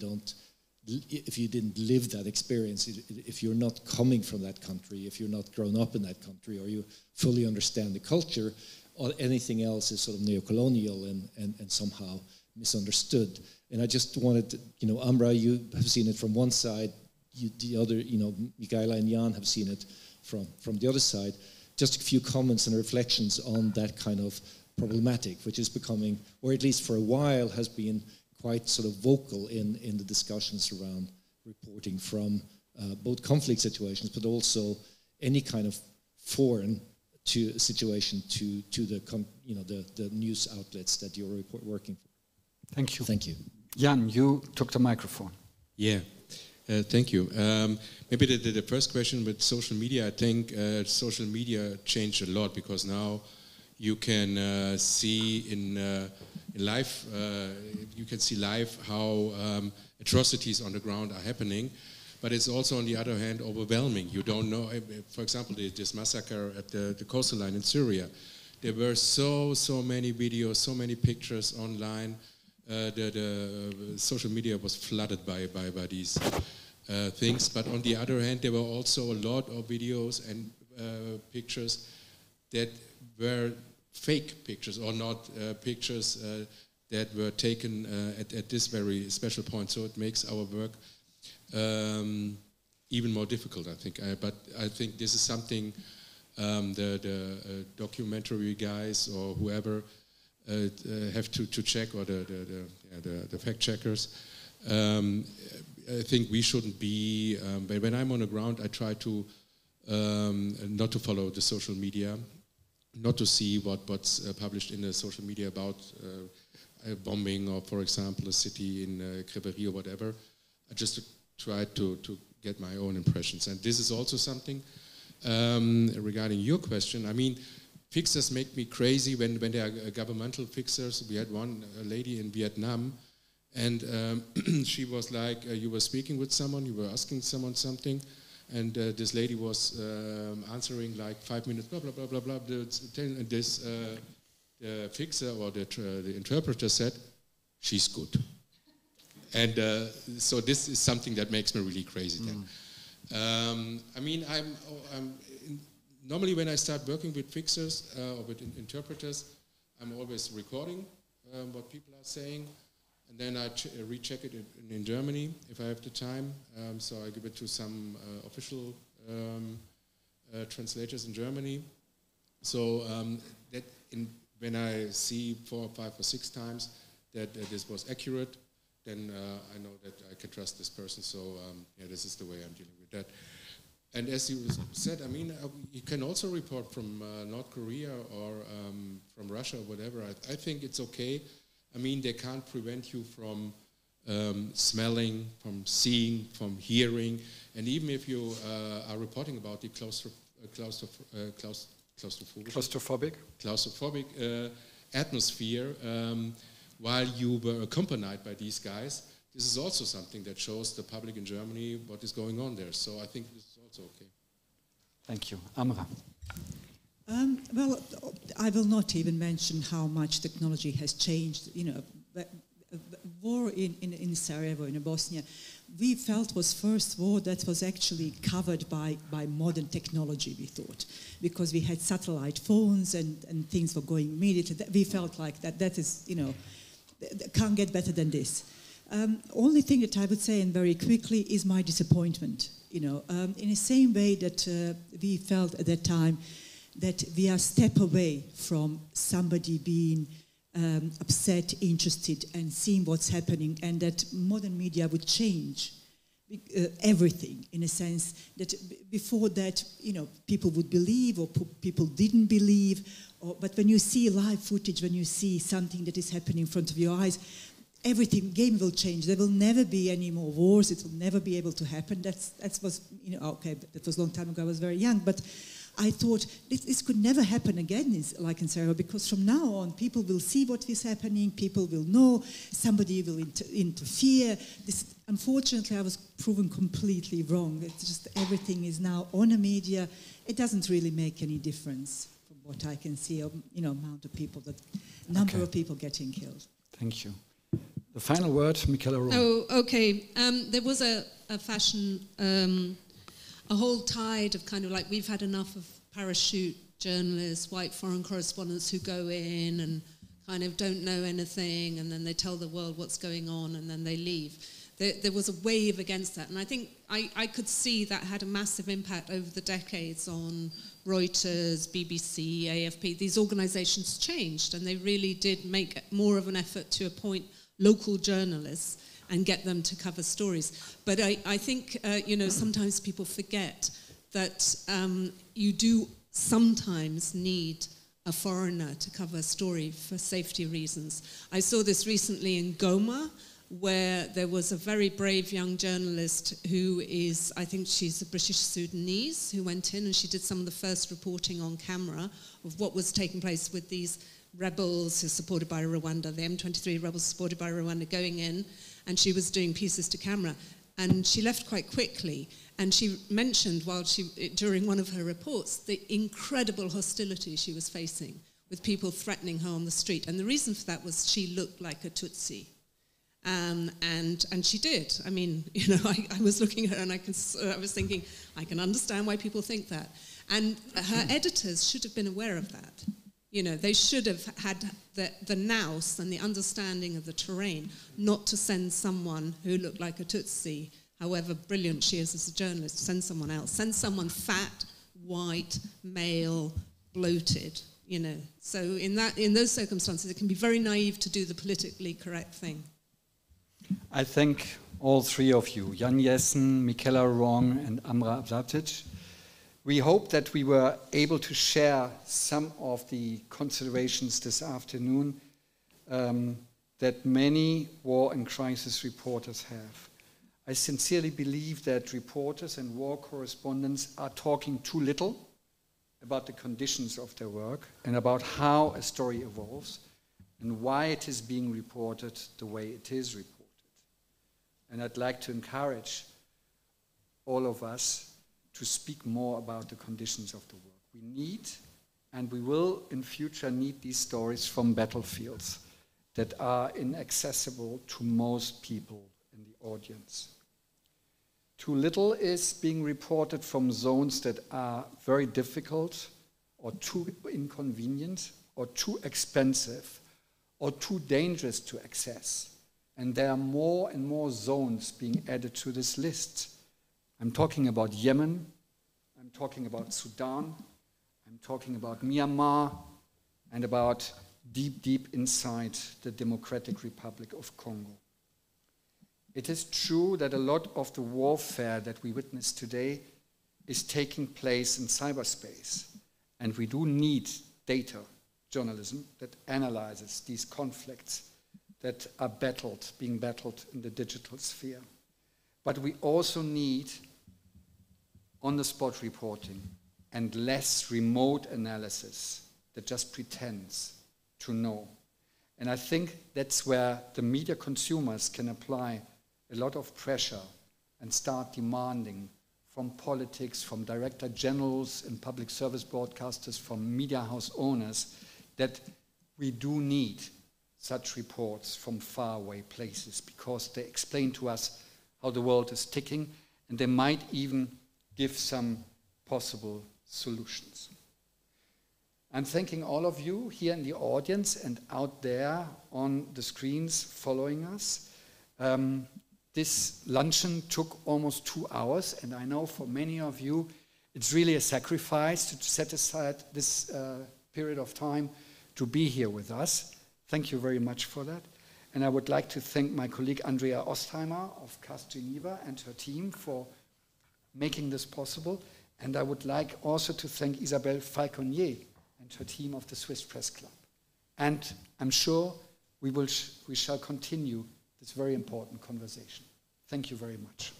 didn't live that experience, if you're not coming from that country, if you're not grown up in that country, or you fully understand the culture, or anything else is sort of neocolonial and somehow misunderstood. And I just wanted to, Amra, you have seen it from one side, the other, Michela and Jan have seen it from the other side. Just a few comments and reflections on that kind of problematic, which is becoming, or at least for a while, has been quite sort of vocal in the discussions around reporting from both conflict situations, but also any kind of foreign situation to the news outlets that you're working for. Thank you. Thank you. Jan, you took the microphone. Yeah. Thank you. Maybe the first question with social media, I think social media changed a lot, because now you can see in live, you can see live how atrocities on the ground are happening, but it's also on the other hand overwhelming. You don't know, for example, this massacre at the coastal line in Syria. There were so many videos, so many pictures online. The social media was flooded by these things, but on the other hand, there were also a lot of videos and pictures that were fake pictures, or not pictures that were taken at this very special point. So it makes our work even more difficult, I think. But I think this is something the documentary guys or whoever have to check, or the fact checkers. I think we shouldn't be. When I'm on the ground, I try to not to follow the social media, not to see what's published in the social media about a bombing, or, for example, a city in Kreveri or whatever. I just try to get my own impressions, and this is also something regarding your question. I mean, fixers make me crazy when they are governmental fixers. We had one lady in Vietnam, and she was like, you were speaking with someone, you were asking someone something, and this lady was answering like 5 minutes, blah, blah, blah, blah, blah. And this the fixer or the interpreter said, she's good. And so this is something that makes me really crazy then. I mean, normally when I start working with fixers or with interpreters, I'm always recording what people are saying, and then I recheck it in Germany if I have the time. So I give it to some official translators in Germany. So when I see 4 or 5 or 6 times that this was accurate, then I know that I can trust this person. So yeah, this is the way I'm dealing with that. And as you said, I mean, you can also report from North Korea or from Russia or whatever. I think it's okay. I mean, they can't prevent you from smelling, from seeing, from hearing. And even if you are reporting about the claustrophobic atmosphere, while you were accompanied by these guys, this is also something that shows the public in Germany what is going on there. So I think this is also okay. Thank you. Amra. Well, I will not even mention how much technology has changed. You know, war in Sarajevo, in Bosnia, we felt was first war that was actually covered by modern technology, we thought, because we had satellite phones and things were going immediately. We felt like that is, you know, can't get better than this. Only thing that I would say, and very quickly, is my disappointment. You know, in the same way that we felt at that time that we are a step away from somebody being upset, interested, and seeing what's happening, and that modern media would change everything, in a sense that before that, you know, people would believe or people didn't believe, but when you see live footage, when you see something that is happening in front of your eyes, everything, game will change. There will never be any more wars. It will never be able to happen. That was, you know, okay, that was a long time ago. I was very young, but I thought this could never happen again, like in Sarajevo, because from now on, people will see what is happening, people will know, somebody will interfere. Unfortunately, I was proven completely wrong. It's just everything is now on the media. It doesn't really make any difference from what I can see, you know, amount of people, number of people getting killed. Thank you. The final word, Michela. Oh, okay. There was a fashion... a whole tide of kind of like, we've had enough of parachute journalists, white foreign correspondents who go in and kind of don't know anything, and then they tell the world what's going on, and then they leave. There was a wave against that, and I think I could see that had a massive impact over the decades on Reuters, BBC, AFP. These organizations changed, and they really did make more of an effort to appoint local journalists and get them to cover stories. But I think, you know, sometimes people forget that you do sometimes need a foreigner to cover a story for safety reasons. I saw this recently in Goma, where there was a very brave young journalist who is, I think she's a British Sudanese, who went in and she did some of the first reporting on camera of what was taking place with these rebels who are supported by Rwanda, the M23 rebels supported by Rwanda going in, and she was doing pieces to camera. And she left quite quickly, and she mentioned during one of her reports the incredible hostility she was facing with people threatening her on the street. And the reason for that was she looked like a Tutsi. And she did. I mean, you know, I was looking at her and I was thinking, I can understand why people think that. And her editors should have been aware of that. You know, they should have had the nous and the understanding of the terrain not to send someone who looked like a Tutsi, however brilliant she is as a journalist, send someone else. Send someone fat, white, male, bloated, you know. So in those circumstances, it can be very naive to do the politically correct thing. I thank all three of you, Jan Jessen, Michela Wrong, and Amra Abadžić. We hope that we were able to share some of the considerations this afternoon that many war and crisis reporters have. I sincerely believe that reporters and war correspondents are talking too little about the conditions of their work and about how a story evolves and why it is being reported the way it is reported. And I'd like to encourage all of us to speak more about the conditions of the work. We need, and we will in future need, these stories from battlefields that are inaccessible to most people in the audience. Too little is being reported from zones that are very difficult or too inconvenient or too expensive or too dangerous to access. And there are more and more zones being added to this list. I'm talking about Yemen, I'm talking about Sudan, I'm talking about Myanmar, and about deep, deep inside the Democratic Republic of Congo. It is true that a lot of the warfare that we witness today is taking place in cyberspace, and we do need data journalism that analyzes these conflicts that are being battled in the digital sphere. But we also need on-the-spot reporting and less remote analysis that just pretends to know. And I think that's where the media consumers can apply a lot of pressure and start demanding from politics, from director generals and public service broadcasters, from media house owners, that we do need such reports from faraway places, because they explain to us how the world is ticking, and they might even give some possible solutions. I'm thanking all of you here in the audience and out there on the screens following us. This luncheon took almost 2 hours, and I know for many of you it's really a sacrifice to set aside this period of time to be here with us. Thank you very much for that. And I would like to thank my colleague Andrea Ostheimer of presse-Geneva and her team for making this possible. And I would like also to thank Isabelle Falconier and her team of the Swiss Press Club. And I'm sure we shall continue this very important conversation. Thank you very much.